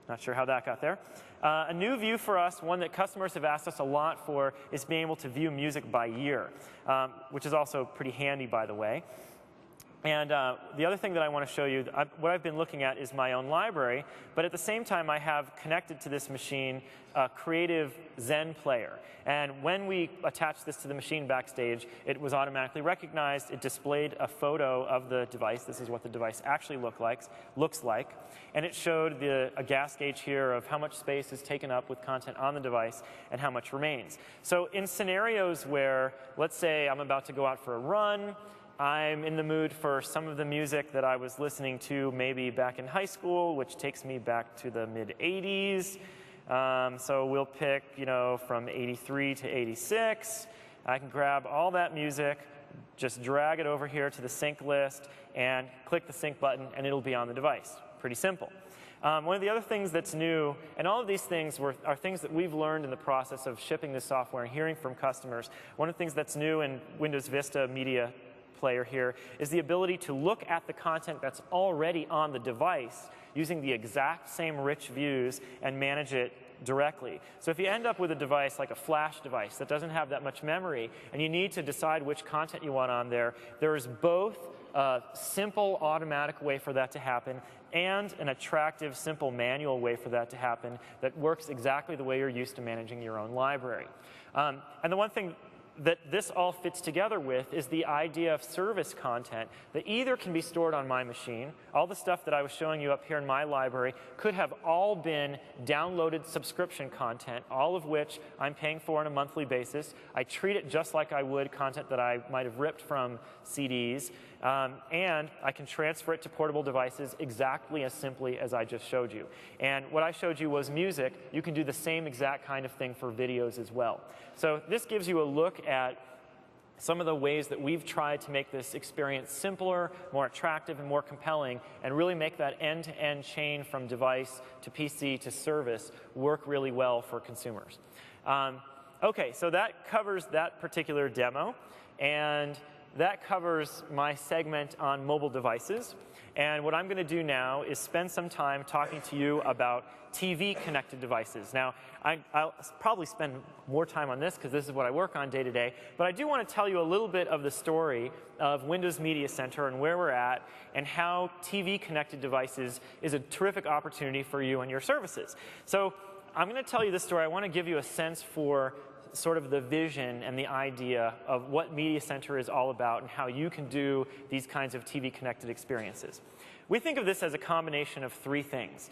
Not sure how that got there. A new view for us, one that customers have asked us a lot for, is being able to view music by year, which is also pretty handy, by the way. And the other thing that I want to show you, what I've been looking at is my own library, but at the same time I have connected to this machine a Creative Zen player. And when we attached this to the machine backstage, it was automatically recognized. It displayed a photo of the device. This is what the device actually looks like. And it showed a gas gauge here of how much space is taken up with content on the device and how much remains. So in scenarios where, let's say I'm about to go out for a run, I'm in the mood for some of the music that I was listening to maybe back in high school, which takes me back to the mid-'80s. So we'll pick, from 83 to 86. I can grab all that music, just drag it over here to the sync list, and click the sync button, and it'll be on the device. Pretty simple. One of the other things that's new, and all of these things are things that we've learned in the process of shipping this software and hearing from customers. One of the things that's new in Windows Vista Media Player here is the ability to look at the content that's already on the device using the exact same rich views and manage it directly. So if you end up with a device like a flash device that doesn't have that much memory and you need to decide which content you want on there, there is both a simple automatic way for that to happen and an attractive, simple manual way for that to happen that works exactly the way you're used to managing your own library. And the one thing that this all fits together with is the idea of service content that either can be stored on my machine. All the stuff that I was showing you up here in my library could have all been downloaded subscription content, all of which I'm paying for on a monthly basis. I treat it just like I would content that I might have ripped from CDs. And I can transfer it to portable devices exactly as simply as I just showed you. And what I showed you was music. You can do the same exact kind of thing for videos as well. So this gives you a look at some of the ways that we've tried to make this experience simpler, more attractive, and more compelling, and really make that end-to-end chain from device to PC to service work really well for consumers. OK, so that covers that particular demo. And that covers my segment on mobile devices. And what I'm going to do now is spend some time talking to you about TV-connected devices. Now, I'll probably spend more time on this because this is what I work on day to day. But I do want to tell you a little bit of the story of Windows Media Center and where we're at and how TV-connected devices is a terrific opportunity for you and your services. So I'm going to tell you this story. I want to give you a sense for sort of the vision and the idea of what Media Center is all about and how you can do these kinds of TV-connected experiences. We think of this as a combination of three things.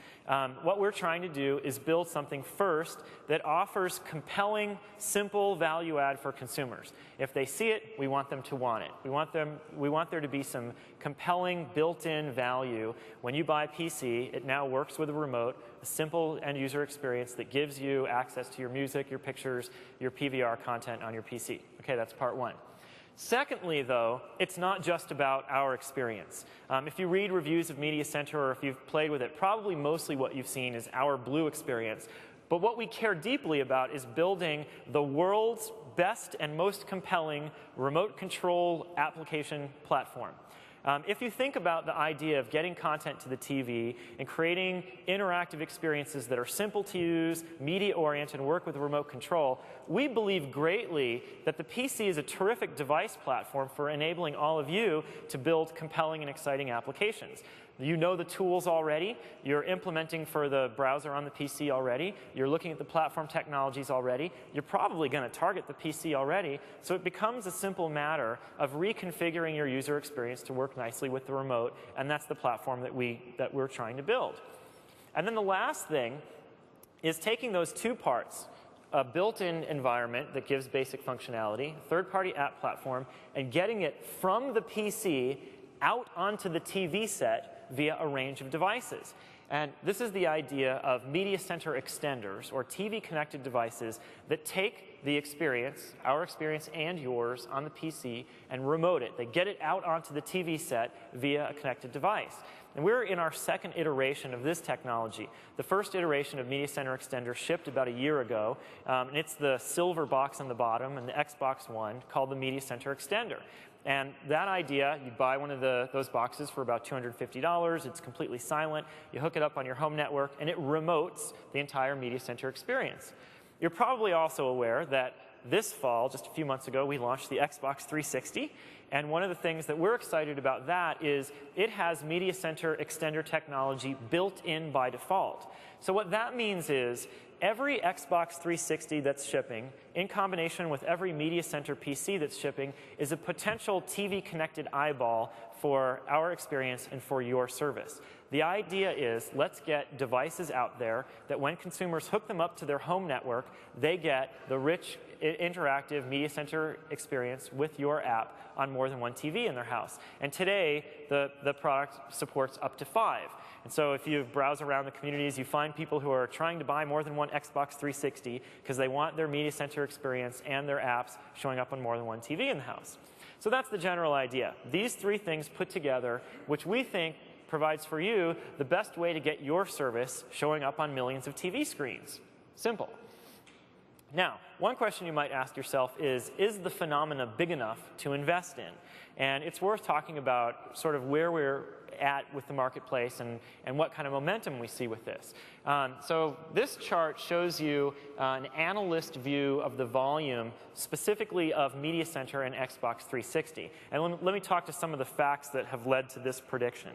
What we're trying to do is build something first that offers compelling, simple value add for consumers. If they see it, we want them to want it. We want there to be some compelling built-in value. When you buy a PC, it now works with a remote, a simple end-user experience that gives you access to your music, your pictures, your PVR content on your PC. OK, that's part one. Secondly, though, it's not just about our experience. If you read reviews of Media Center or if you've played with it, probably mostly what you've seen is our blue experience. But what we care deeply about is building the world's best and most compelling remote control application platform. If you think about the idea of getting content to the TV and creating interactive experiences that are simple to use, media-oriented, and work with remote control, we believe greatly that the PC is a terrific device platform for enabling all of you to build compelling and exciting applications. You know the tools already. You're implementing for the browser on the PC already. You're looking at the platform technologies already. You're probably going to target the PC already. So it becomes a simple matter of reconfiguring your user experience to work nicely with the remote. And that's the platform that we're trying to build. And then the last thing is taking those two parts, a built-in environment that gives basic functionality, third-party app platform, and getting it from the PC out onto the TV set via a range of devices. And this is the idea of media center extenders, or TV-connected devices that take the experience, our experience and yours, on the PC and remote it. They get it out onto the TV set via a connected device. And we're in our second iteration of this technology. The first iteration of Media Center Extender shipped about a year ago, and it's the silver box on the bottom and the Xbox One called the Media Center Extender. And that idea, you buy one of those boxes for about $250. It's completely silent. You hook it up on your home network, and it remotes the entire Media Center experience. You're probably also aware that this fall, just a few months ago, we launched the Xbox 360. And one of the things that we're excited about that is it has Media Center Extender technology built in by default. So what that means is every Xbox 360 that's shipping, in combination with every Media Center PC that's shipping, is a potential TV-connected eyeball for our experience and for your service. The idea is, let's get devices out there that when consumers hook them up to their home network, they get the rich, interactive Media Center experience with your app on more than one TV in their house. And today, the product supports up to 5. And so if you browse around the communities, you find people who are trying to buy more than one Xbox 360 because they want their Media Center experience and their apps showing up on more than one TV in the house. So that's the general idea. These three things put together, which we think provides for you the best way to get your service showing up on millions of TV screens. Simple. Now, one question you might ask yourself is the phenomena big enough to invest in? And it's worth talking about sort of where we're at with the marketplace and what kind of momentum we see with this. So this chart shows you an analyst view of the volume, specifically of Media Center and Xbox 360. And let me talk to some of the facts that have led to this prediction.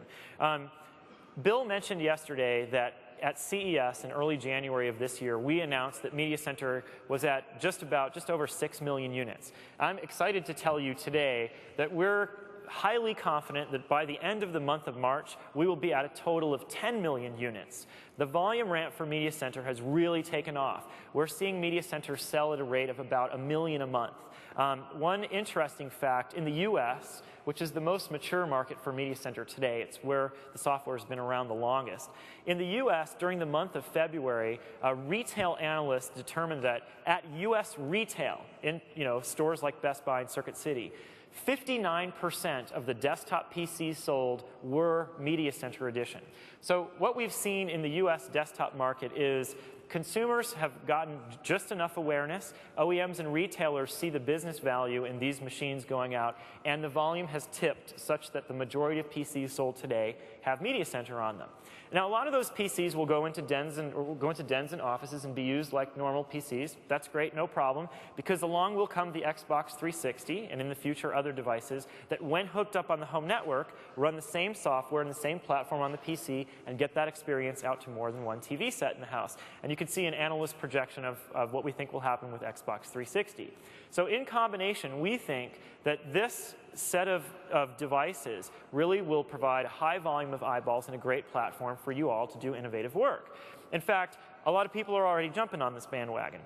Bill mentioned yesterday that at CES in early January of this year, we announced that Media Center was at just over 6 million units. I'm excited to tell you today that we're highly confident that by the end of the month of March, we will be at a total of 10 million units. The volume ramp for Media Center has really taken off. We're seeing Media Center sell at a rate of about 1 million a month. One interesting fact, in the US, which is the most mature market for Media Center today, it's where the software has been around the longest. In the US, during the month of February, retail analysts determined that at US retail, in stores like Best Buy and Circuit City, 59% of the desktop PCs sold were Media Center Edition. So what we've seen in the US desktop market is consumers have gotten just enough awareness. OEMs and retailers see the business value in these machines going out, and the volume has tipped such that the majority of PCs sold today have Media Center on them. Now, a lot of those PCs will go into dens and offices and be used like normal PCs. That's great, no problem, because along will come the Xbox 360 and in the future other devices that, when hooked up on the home network, run the same software and the same platform on the PC and get that experience out to more than one TV set in the house. And you can see an analyst projection of what we think will happen with Xbox 360. So in combination, we think that this set of devices really will provide a high volume of eyeballs and a great platform for you all to do innovative work. In fact, a lot of people are already jumping on this bandwagon.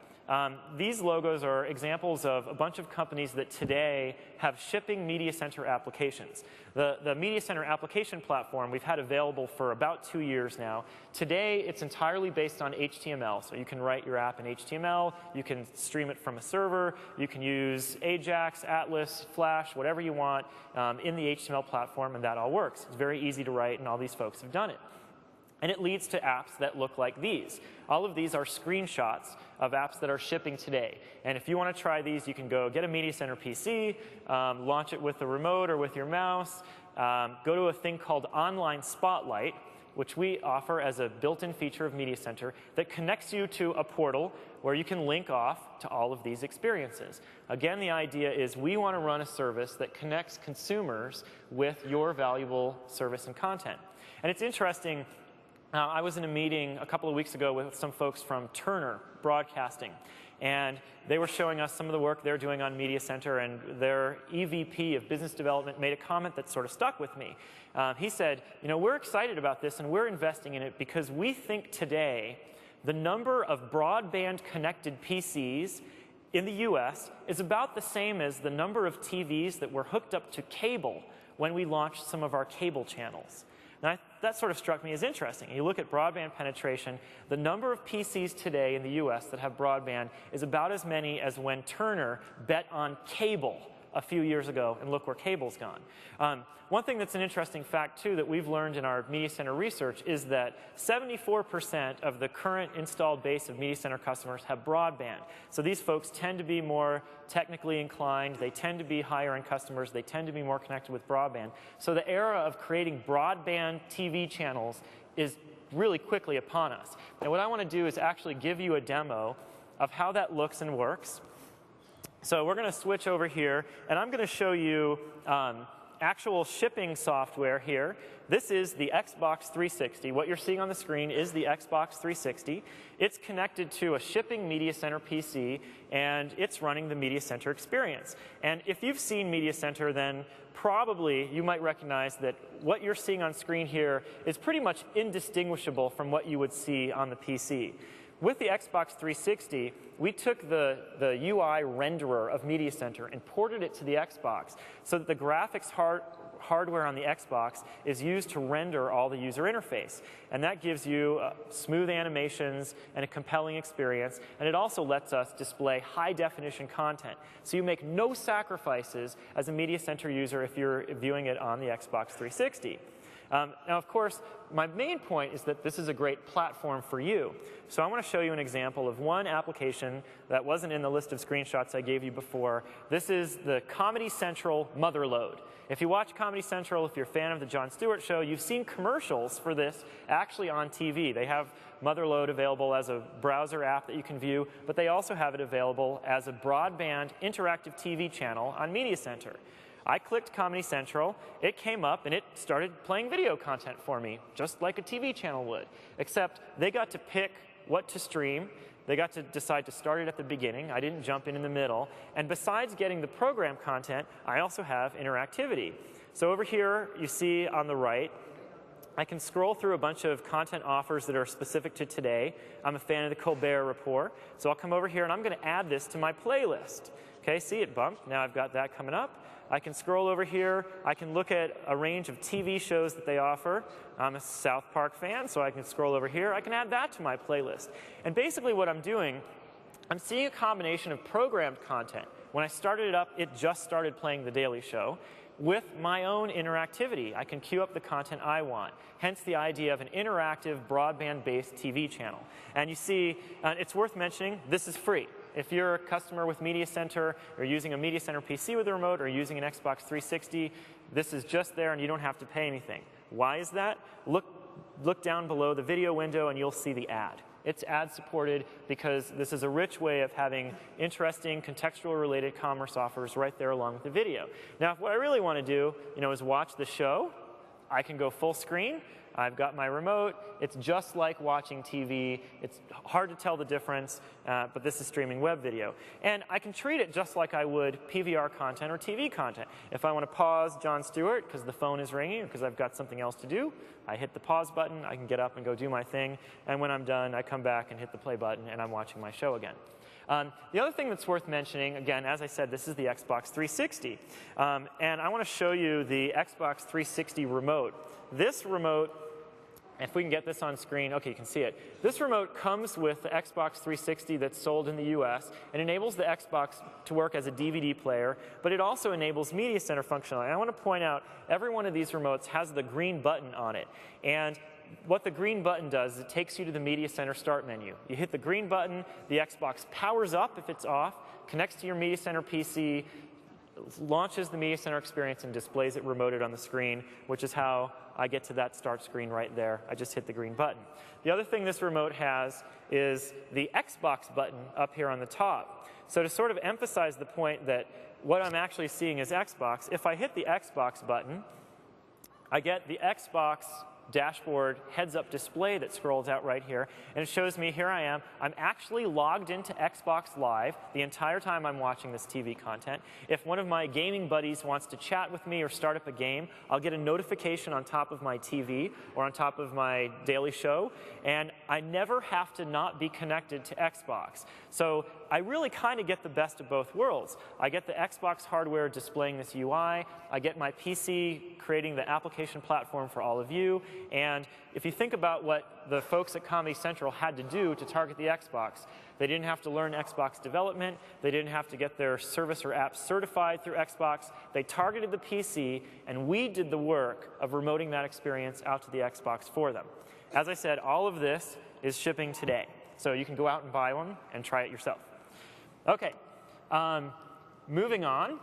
These logos are examples of a bunch of companies that today have shipping Media Center applications. The Media Center application platform we've had available for about 2 years now. Today, it's entirely based on HTML. So you can write your app in HTML. You can stream it from a server. You can use Ajax, Atlas, Flash, whatever you want in the HTML platform, and that all works. It's very easy to write, and all these folks have done it. And it leads to apps that look like these. All of these are screenshots of apps that are shipping today. And if you want to try these, you can go get a Media Center PC, launch it with a remote or with your mouse, go to a thing called Online Spotlight, which we offer as a built-in feature of Media Center that connects you to a portal where you can link off to all of these experiences. Again, the idea is we want to run a service that connects consumers with your valuable service and content. And it's interesting. I was in a meeting a couple of weeks ago with some folks from Turner Broadcasting, and they were showing us some of the work they're doing on Media Center, and their EVP of Business Development made a comment that sort of stuck with me. He said, we're excited about this, and we're investing in it because we think today the number of broadband-connected PCs in the US is about the same as the number of TVs that were hooked up to cable when we launched some of our cable channels. Now, that sort of struck me as interesting. You look at broadband penetration, the number of PCs today in the US that have broadband is about as many as when Turner bet on cable a few years ago, and look where cable's gone. One thing that's an interesting fact, too, that we've learned in our Media Center research is that 74% of the current installed base of Media Center customers have broadband. So these folks tend to be more technically inclined. They tend to be higher-end customers. They tend to be more connected with broadband. So the era of creating broadband TV channels is really quickly upon us. And what I want to do is actually give you a demo of how that looks and works. So we're going to switch over here, and I'm going to show you actual shipping software here. This is the Xbox 360. What you're seeing on the screen is the Xbox 360. It's connected to a shipping Media Center PC, and it's running the Media Center experience. And if you've seen Media Center, then probably you might recognize that what you're seeing on screen here is pretty much indistinguishable from what you would see on the PC. With the Xbox 360, we took the UI renderer of Media Center and ported it to the Xbox so that the graphics hardware on the Xbox is used to render all the user interface. And that gives you smooth animations and a compelling experience. And it also lets us display high-definition content. So you make no sacrifices as a Media Center user if you're viewing it on the Xbox 360. Now, of course, my main point is that this is a great platform for you. So I want to show you an example of one application that wasn't in the list of screenshots I gave you before. This is the Comedy Central Motherload. If you watch Comedy Central, if you're a fan of the Jon Stewart Show, you've seen commercials for this actually on TV. They have Motherload available as a browser app that you can view, but they also have it available as a broadband interactive TV channel on Media Center. I clicked Comedy Central, it came up, and it started playing video content for me, just like a TV channel would. Except they got to pick what to stream. They got to decide to start it at the beginning. I didn't jump in the middle. And besides getting the program content, I also have interactivity. So over here, you see on the right, I can scroll through a bunch of content offers that are specific to today. I'm a fan of the Colbert Report. So I'll come over here, and I'm going to add this to my playlist. Okay, see, it bumped. Now I've got that coming up. I can scroll over here. I can look at a range of TV shows that they offer. I'm a South Park fan, so I can scroll over here. I can add that to my playlist. And basically what I'm doing, I'm seeing a combination of programmed content. When I started it up, it just started playing The Daily Show with my own interactivity. I can queue up the content I want, hence the idea of an interactive broadband-based TV channel. And you see, it's worth mentioning, this is free. If you're a customer with Media Center, or using a Media Center PC with a remote, or using an Xbox 360, this is just there and you don't have to pay anything. Why is that? Look down below the video window and you'll see the ad. It's ad supported because this is a rich way of having interesting contextual related commerce offers right there along with the video. Now, if what I really want to do, is watch the show, I can go full screen. I've got my remote. It's just like watching TV. It's hard to tell the difference, but this is streaming web video. And I can treat it just like I would PVR content or TV content. If I want to pause Jon Stewart because the phone is ringing or because I've got something else to do, I hit the pause button. I can get up and go do my thing. And when I'm done, I come back and hit the play button, and I'm watching my show again. The other thing that's worth mentioning, again, as I said, this is the Xbox 360. And I want to show you the Xbox 360 remote. This remote, if we can get this on screen, okay, you can see it. This remote comes with the Xbox 360 that's sold in the US and enables the Xbox to work as a DVD player, but it also enables Media Center functionality. And I want to point out, every one of these remotes has the green button on it. And what the green button does is it takes you to the Media Center start menu. You hit the green button, the Xbox powers up if it's off, connects to your Media Center PC, launches the Media Center experience and displays it remoted on the screen, which is how I get to that start screen right there. I just hit the green button. The other thing this remote has is the Xbox button up here on the top. So to sort of emphasize the point that what I'm actually seeing is Xbox, if I hit the Xbox button, I get the Xbox dashboard heads-up display that scrolls out right here, and it shows me, here I am. I'm actually logged into Xbox Live the entire time I'm watching this TV content. If one of my gaming buddies wants to chat with me or start up a game, I'll get a notification on top of my TV or on top of my daily show, and I never have to not be connected to Xbox. So I really kind of get the best of both worlds. I get the Xbox hardware displaying this UI, I get my PC creating the application platform for all of you, and if you think about what the folks at Comedy Central had to do to target the Xbox, they didn't have to learn Xbox development, they didn't have to get their service or app certified through Xbox, they targeted the PC, and we did the work of remoting that experience out to the Xbox for them. As I said, all of this is shipping today, so you can go out and buy one and try it yourself. Okay, moving on,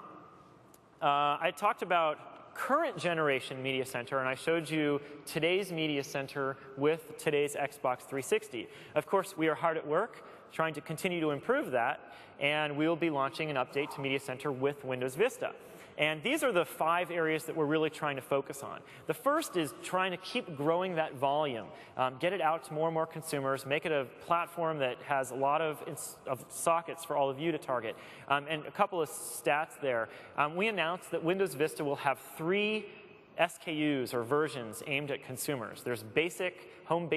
I talked about current generation Media Center, and I showed you today's Media Center with today's Xbox 360. Of course, we are hard at work trying to continue to improve that, and we will be launching an update to Media Center with Windows Vista. And these are the 5 areas that we're really trying to focus on. The first is trying to keep growing that volume, get it out to more and more consumers, make it a platform that has a lot of sockets for all of you to target. And a couple of stats there. We announced that Windows Vista will have 3 SKUs or versions aimed at consumers. There's Basic, Home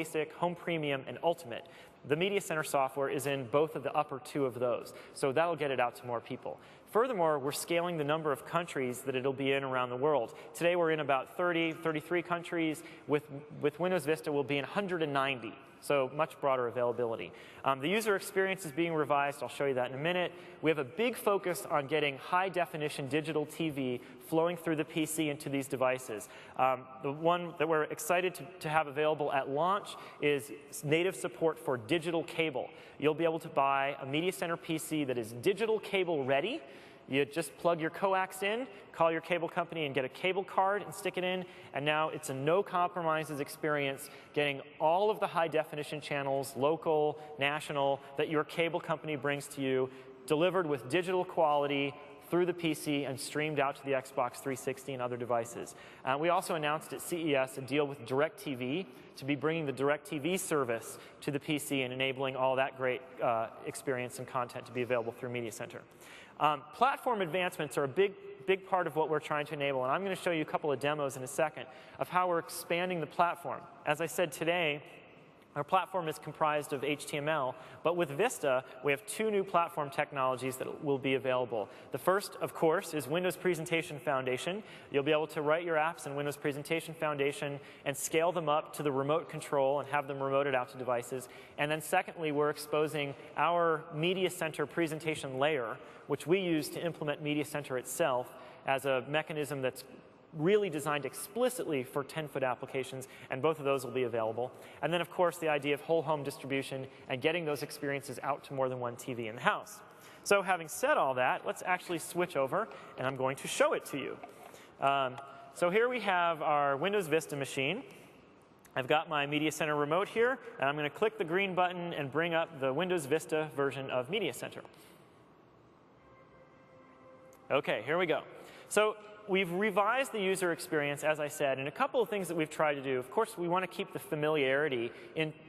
Premium, and Ultimate. The Media Center software is in both of the upper 2 of those, so that'll get it out to more people. Furthermore, we're scaling the number of countries that it'll be in around the world. Today we're in about 33 countries. With Windows Vista, we'll be in 190, so much broader availability. The user experience is being revised. I'll show you that in a minute. We have a big focus on getting high-definition digital TV flowing through the PC into these devices. The one that we're excited to have available at launch is native support for digital cable. You'll be able to buy a Media Center PC that is digital cable ready. You just plug your coax in, call your cable company and get a cable card and stick it in, and now it's a no-compromises experience getting all of the high-definition channels, local, national, that your cable company brings to you, delivered with digital quality through the PC and streamed out to the Xbox 360 and other devices. We also announced at CES a deal with DirecTV to be bringing the DirecTV service to the PC and enabling all that great experience and content to be available through Media Center. Platform advancements are a big part of what we're trying to enable, and I'm going to show you a couple of demos in a second of how we're expanding the platform. As I said today, our platform is comprised of HTML, but with Vista, we have 2 new platform technologies that will be available. The first, of course, is Windows Presentation Foundation. You'll be able to write your apps in Windows Presentation Foundation and scale them up to the remote control and have them remoted out to devices. And then secondly, we're exposing our Media Center presentation layer, which we use to implement Media Center itself as a mechanism that's really designed explicitly for 10-foot applications, and both of those will be available. And then, of course, the idea of whole home distribution and getting those experiences out to more than one TV in the house. So having said all that, let's actually switch over, and I'm going to show it to you. So here we have our Windows Vista machine. I've got my Media Center remote here, and I'm going to click the green button and bring up the Windows Vista version of Media Center. OK, here we go. So we've revised the user experience, as I said, and a couple of things that we've tried to do. Of course, we want to keep the familiarity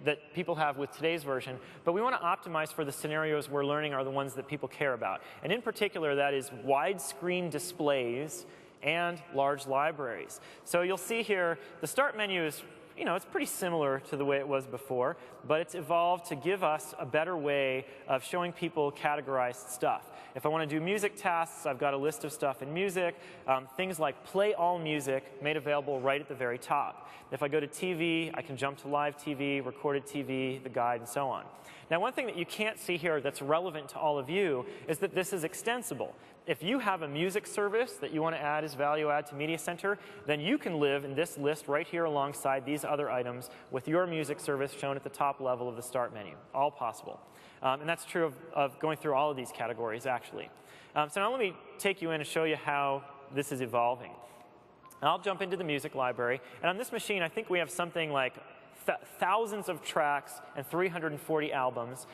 that people have with today's version, but we want to optimize for the scenarios we're learning are the ones that people care about. And in particular, that is widescreen displays and large libraries. So you'll see here, the start menu is, it's pretty similar to the way it was before, but it's evolved to give us a better way of showing people categorized stuff. If I want to do music tasks, I've got a list of stuff in music. Things like play all music made available right at the very top. If I go to TV, I can jump to live TV, recorded TV, the guide, and so on. Now, one thing that you can't see here that's relevant to all of you is that this is extensible. If you have a music service that you want to add as value add to Media Center, then you can live in this list right here alongside these other items with your music service shown at the top level of the start menu. All possible. And that's true of going through all of these categories, actually. So now let me take you in and show you how this is evolving. I'll jump into the music library. And on this machine, I think we have something like thousands of tracks and 340 albums.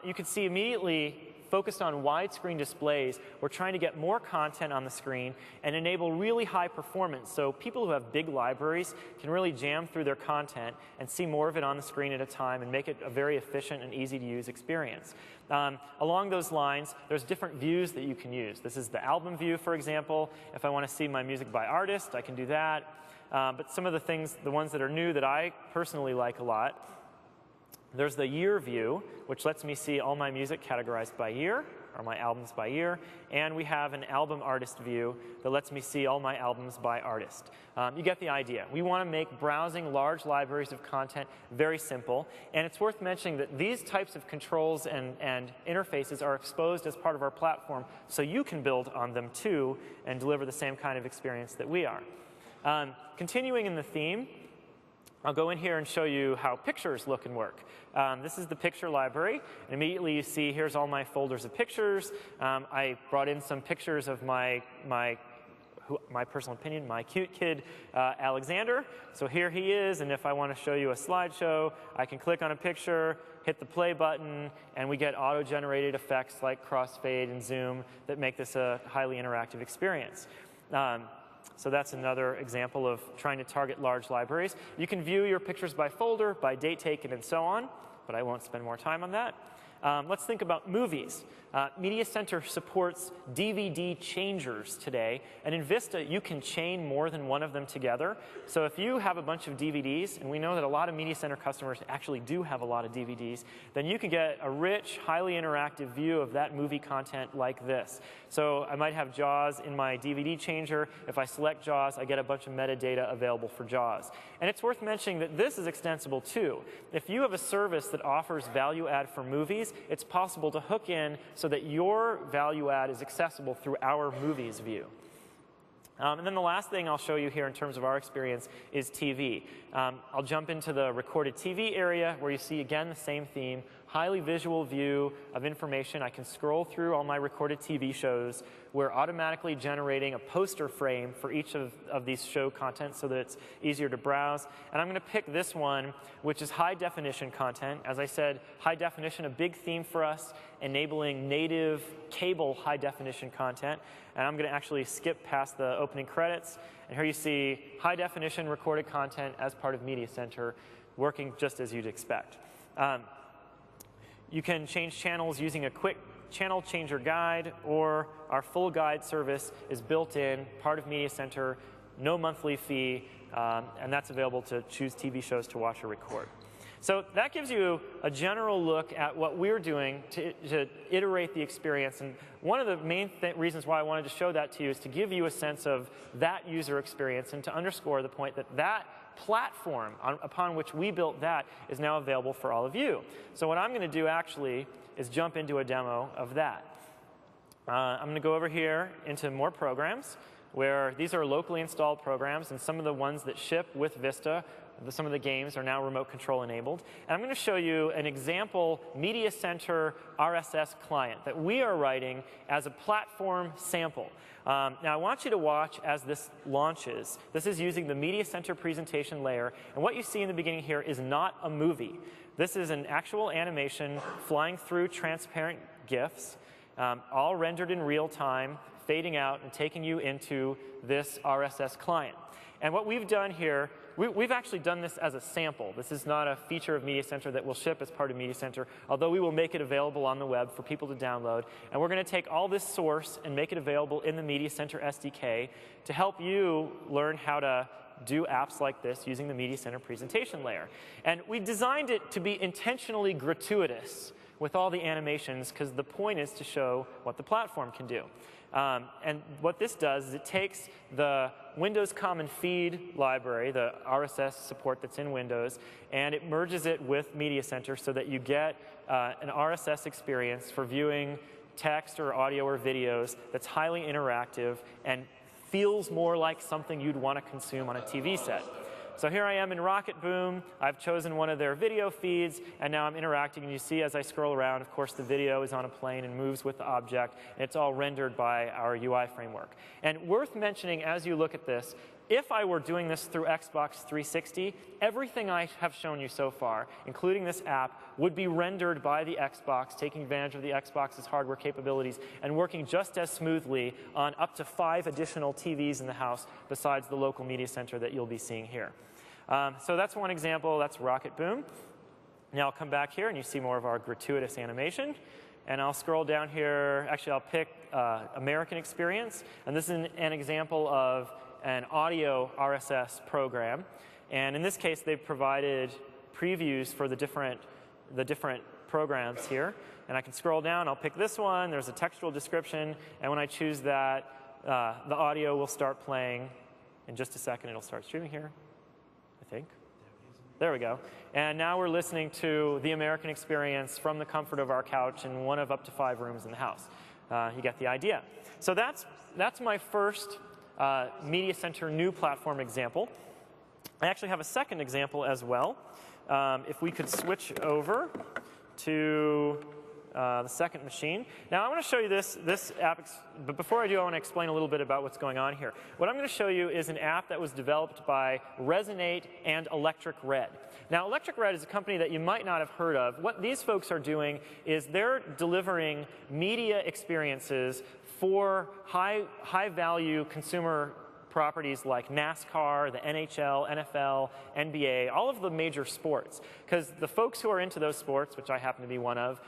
You can see immediately focused on widescreen displays, we're trying to get more content on the screen and enable really high performance. So people who have big libraries can really jam through their content and see more of it on the screen at a time and make it a very efficient and easy to use experience. Along those lines, there's different views that you can use. This is the album view, for example. If I want to see my music by artist, I can do that. But some of the things, the ones that are new that I personally like a lot, there's the year view, which lets me see all my music categorized by year, or my albums by year. And we have an album artist view that lets me see all my albums by artist. You get the idea. We want to make browsing large libraries of content very simple. And it's worth mentioning that these types of controls and interfaces are exposed as part of our platform, so you can build on them too and deliver the same kind of experience that we are. Continuing in the theme, I'll go in here and show you how pictures look and work. This is the picture library, and immediately you see here's all my folders of pictures. I brought in some pictures of my personal opinion, my cute kid, Alexander. So here he is, and if I want to show you a slideshow, I can click on a picture, hit the play button, and we get auto-generated effects like crossfade and zoom that make this a highly interactive experience. So that's another example of trying to target large libraries. You can view your pictures by folder, by date taken, and so on, but I won't spend more time on that. Let's think about movies. Media Center supports DVD changers today, and in Vista, you can chain more than one of them together. So if you have a bunch of DVDs, and we know that a lot of Media Center customers actually do have a lot of DVDs, then you can get a rich, highly interactive view of that movie content like this. So I might have Jaws in my DVD changer. If I select Jaws, I get a bunch of metadata available for Jaws. And it's worth mentioning that this is extensible too. If you have a service that offers value add for movies, it's possible to hook in so that your value add is accessible through our movies view. And then the last thing I'll show you here in terms of our experience is TV. I'll jump into the recorded TV area where you see, again, the same theme, highly visual view of information. I can scroll through all my recorded TV shows. We're automatically generating a poster frame for each of these show content so that it's easier to browse. And I'm going to pick this one, which is high definition content. As I said, high definition, a big theme for us, enabling native cable high definition content. And I'm going to actually skip past the opening credits. And here you see high definition recorded content as part of Media Center, working just as you'd expect. You can change channels using a quick channel changer guide, or our full guide service is built in, part of Media Center, no monthly fee, and that's available to choose TV shows to watch or record. So that gives you a general look at what we're doing to iterate the experience. And one of the main reasons why I wanted to show that to you is to give you a sense of that user experience and to underscore the point that that platform upon which we built that is now available for all of you. So what I'm going to do actually is jump into a demo of that. I'm going to go over here into more programs, where these are locally installed programs, and some of the ones that ship with Vista, some of the games are now remote control enabled. And I'm going to show you an example Media Center RSS client that we are writing as a platform sample. Now I want you to watch as this launches. This is using the Media Center presentation layer, and what you see in the beginning here is not a movie. This is an actual animation flying through transparent GIFs, all rendered in real time, fading out and taking you into this RSS client. And what we've done here, we've actually done this as a sample. This is not a feature of Media Center that will ship as part of Media Center, although we will make it available on the web for people to download. And we're going to take all this source and make it available in the Media Center SDK to help you learn how to do apps like this using the Media Center presentation layer. And we designed it to be intentionally gratuitous with all the animations, because the point is to show what the platform can do. And what this does is it takes the Windows Common Feed library, the RSS support that's in Windows, and it merges it with Media Center so that you get an RSS experience for viewing text or audio or videos that's highly interactive and feels more like something you'd want to consume on a TV set. So here I am in Rocket Boom. I've chosen one of their video feeds, and now I'm interacting. And you see as I scroll around, of course, the video is on a plane and moves with the object. And it's all rendered by our UI framework. And worth mentioning as you look at this, If I were doing this through Xbox 360, everything I have shown you so far, including this app, would be rendered by the Xbox, taking advantage of the Xbox's hardware capabilities, and working just as smoothly on up to 5 additional TVs in the house besides the local media center that you'll be seeing here. So that's one example. That's Rocket Boom. Now I'll come back here, and you see more of our gratuitous animation. And I'll scroll down here. Actually, I'll pick American Experience. And this is an example of an audio RSS program. And in this case, they've provided previews for the different programs here. And I can scroll down. I'll pick this one. There's a textual description. And when I choose that, the audio will start playing. In just a second, it'll start streaming here, I think. There we go. And now we're listening to the American Experience from the comfort of our couch in one of up to 5 rooms in the house. You get the idea. So that's my first Media Center new platform example. I actually have a second example as well. If we could switch over to the second machine. Now I want to show you this app, but before I do, I want to explain a little bit about what's going on here. What I'm going to show you is an app that was developed by Resonate and Electric Red. Now Electric Red is a company that you might not have heard of. What these folks are doing is they're delivering media experiences for high-value consumer properties like NASCAR, the NHL, NFL, NBA, all of the major sports. Because the folks who are into those sports, which I happen to be one of,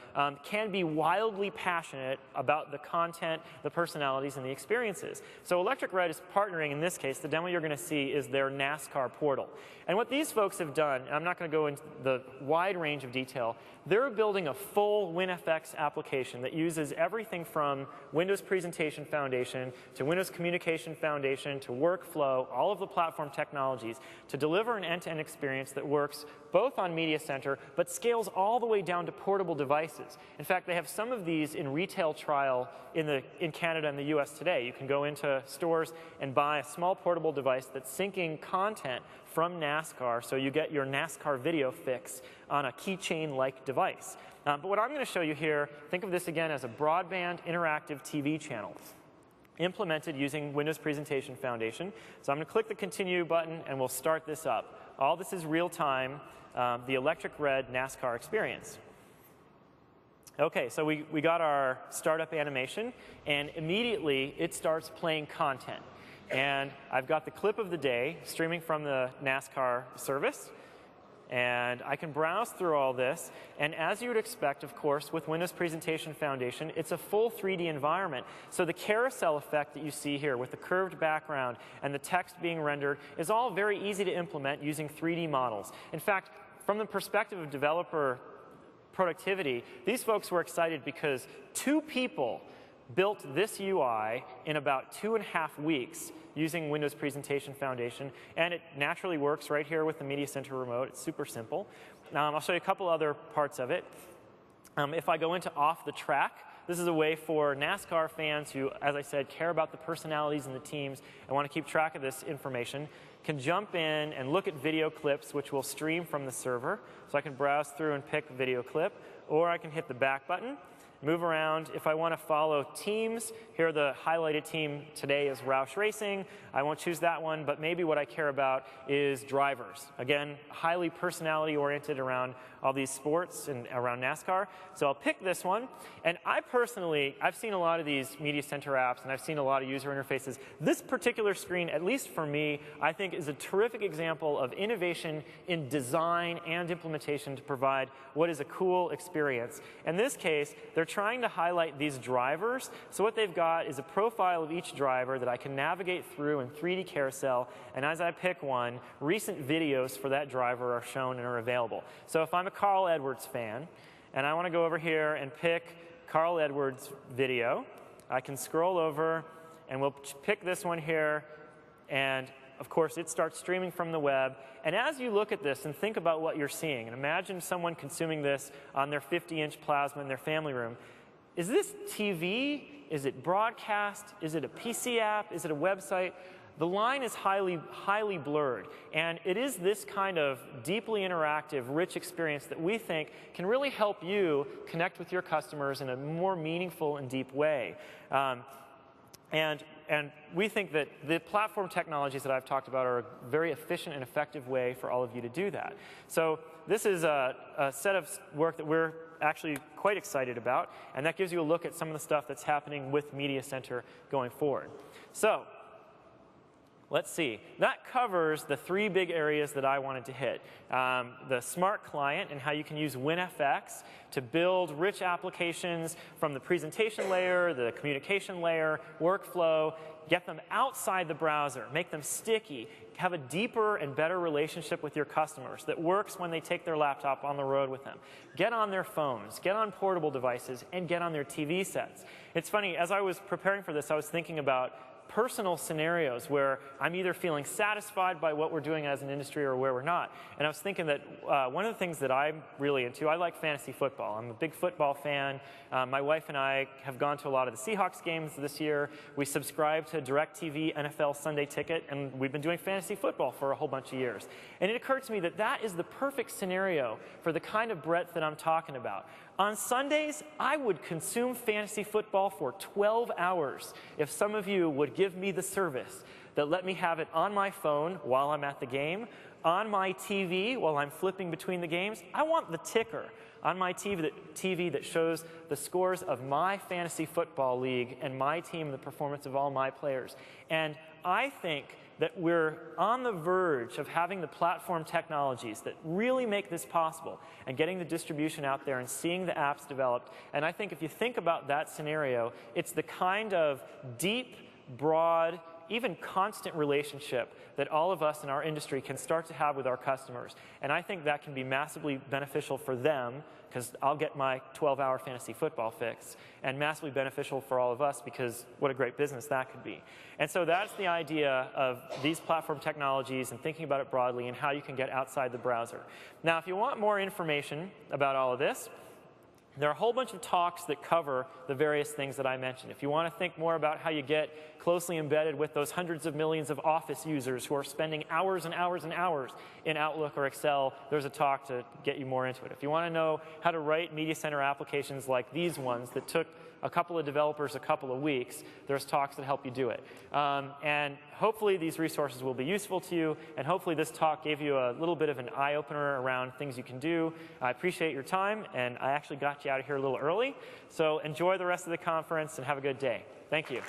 can be wildly passionate about the content, the personalities, and the experiences. So Electric Red is partnering, in this case, the demo you're going to see is their NASCAR portal. And what these folks have done, and I'm not going to go into the wide range of detail, they're building a full WinFX application that uses everything from Windows Presentation Foundation to Windows Communication Foundation to workflow, all of the platform technologies, to deliver an end-to-end experience that works both on Media Center, but scales all the way down to portable devices. In fact, they have some of these in retail trial in Canada and the US today. You can go into stores and buy a small portable device that's syncing content from NASCAR, so you get your NASCAR video fix on a keychain-like device. But what I'm going to show you here, think of this again as a broadband interactive TV channel implemented using Windows Presentation Foundation. So I'm going to click the Continue button, and we'll start this up. All this is real-time, the Electric Red NASCAR experience. OK, so we got our startup animation, and immediately it starts playing content. And I've got the clip of the day streaming from the NASCAR service. And I can browse through all this. And as you would expect, of course, with Windows Presentation Foundation, it's a full 3D environment. So the carousel effect that you see here with the curved background and the text being rendered is all very easy to implement using 3D models. In fact, from the perspective of developer productivity, these folks were excited because 2 people built this UI in about 2.5 weeks using Windows Presentation Foundation, and it naturally works right here with the Media Center remote. It's super simple. I'll show you a couple other parts of it. If I go into Off the Track, this is a way for NASCAR fans who, as I said, care about the personalities and the teams and want to keep track of this information, can jump in and look at video clips, which will stream from the server. So I can browse through and pick video clip, or I can hit the back button, move around. If I want to follow teams, here the highlighted team today is Roush Racing. I won't choose that one, but maybe what I care about is drivers. Again, highly personality-oriented around all these sports and around NASCAR. So I'll pick this one. And I personally, I've seen a lot of these Media Center apps, and I've seen a lot of user interfaces. This particular screen, at least for me, I think is a terrific example of innovation in design and implementation to provide what is a cool experience. In this case, they're trying to highlight these drivers. So what they've got is a profile of each driver that I can navigate through in 3D carousel. And as I pick one, recent videos for that driver are shown and are available. So if I'm a Carl Edwards fan, and I want to go over here and pick Carl Edwards video, I can scroll over, and we'll pick this one here. And of course, it starts streaming from the web. And as you look at this and think about what you're seeing, and imagine someone consuming this on their 50-inch plasma in their family room, is this TV? Is it broadcast? Is it a PC app? Is it a website? The line is highly blurred. And it is this kind of deeply interactive, rich experience that we think can really help you connect with your customers in a more meaningful and deep way. And we think that the platform technologies that I've talked about are a very efficient and effective way for all of you to do that. So this is a set of work that we're actually quite excited about, and that gives you a look at some of the stuff that's happening with Media Center going forward. So let's see. That covers the 3 big areas that I wanted to hit. The smart client and how you can use WinFX to build rich applications from the presentation layer, the communication layer, workflow, get them outside the browser, make them sticky, have a deeper and better relationship with your customers that works when they take their laptop on the road with them. Get on their phones, get on portable devices, and get on their TV sets. It's funny, as I was preparing for this, I was thinking about personal scenarios where I'm either feeling satisfied by what we're doing as an industry or where we're not. And I was thinking that one of the things that I'm really into, I like fantasy football. I'm a big football fan. My wife and I have gone to a lot of the Seahawks games this year. We subscribe to DirecTV NFL Sunday Ticket, and we've been doing fantasy football for a whole bunch of years. And it occurred to me that that is the perfect scenario for the kind of breadth that I'm talking about. On Sundays, I would consume fantasy football for 12 hours if some of you would give me the service that let me have it on my phone while I'm at the game, on my TV while I'm flipping between the games. I want the ticker on my TV that shows the scores of my fantasy football league and my team, the performance of all my players. And I think that we're on the verge of having the platform technologies that really make this possible and getting the distribution out there and seeing the apps developed. And I think if you think about that scenario, it's the kind of deep, broad, even constant relationship that all of us in our industry can start to have with our customers. And I think that can be massively beneficial for them, because I'll get my 12-hour fantasy football fix, and massively beneficial for all of us, because what a great business that could be. And so that's the idea of these platform technologies and thinking about it broadly and how you can get outside the browser. Now, if you want more information about all of this, there are a whole bunch of talks that cover the various things that I mentioned. If you want to think more about how you get closely embedded with those hundreds of millions of Office users who are spending hours and hours and hours in Outlook or Excel, there's a talk to get you more into it. If you want to know how to write Media Center applications like these ones that took a couple of developers a couple of weeks, there's talks that help you do it. And hopefully these resources will be useful to you, and hopefully this talk gave you a little bit of an eye-opener around things you can do. I appreciate your time, and I actually got you out of here a little early. So enjoy the rest of the conference and have a good day. Thank you.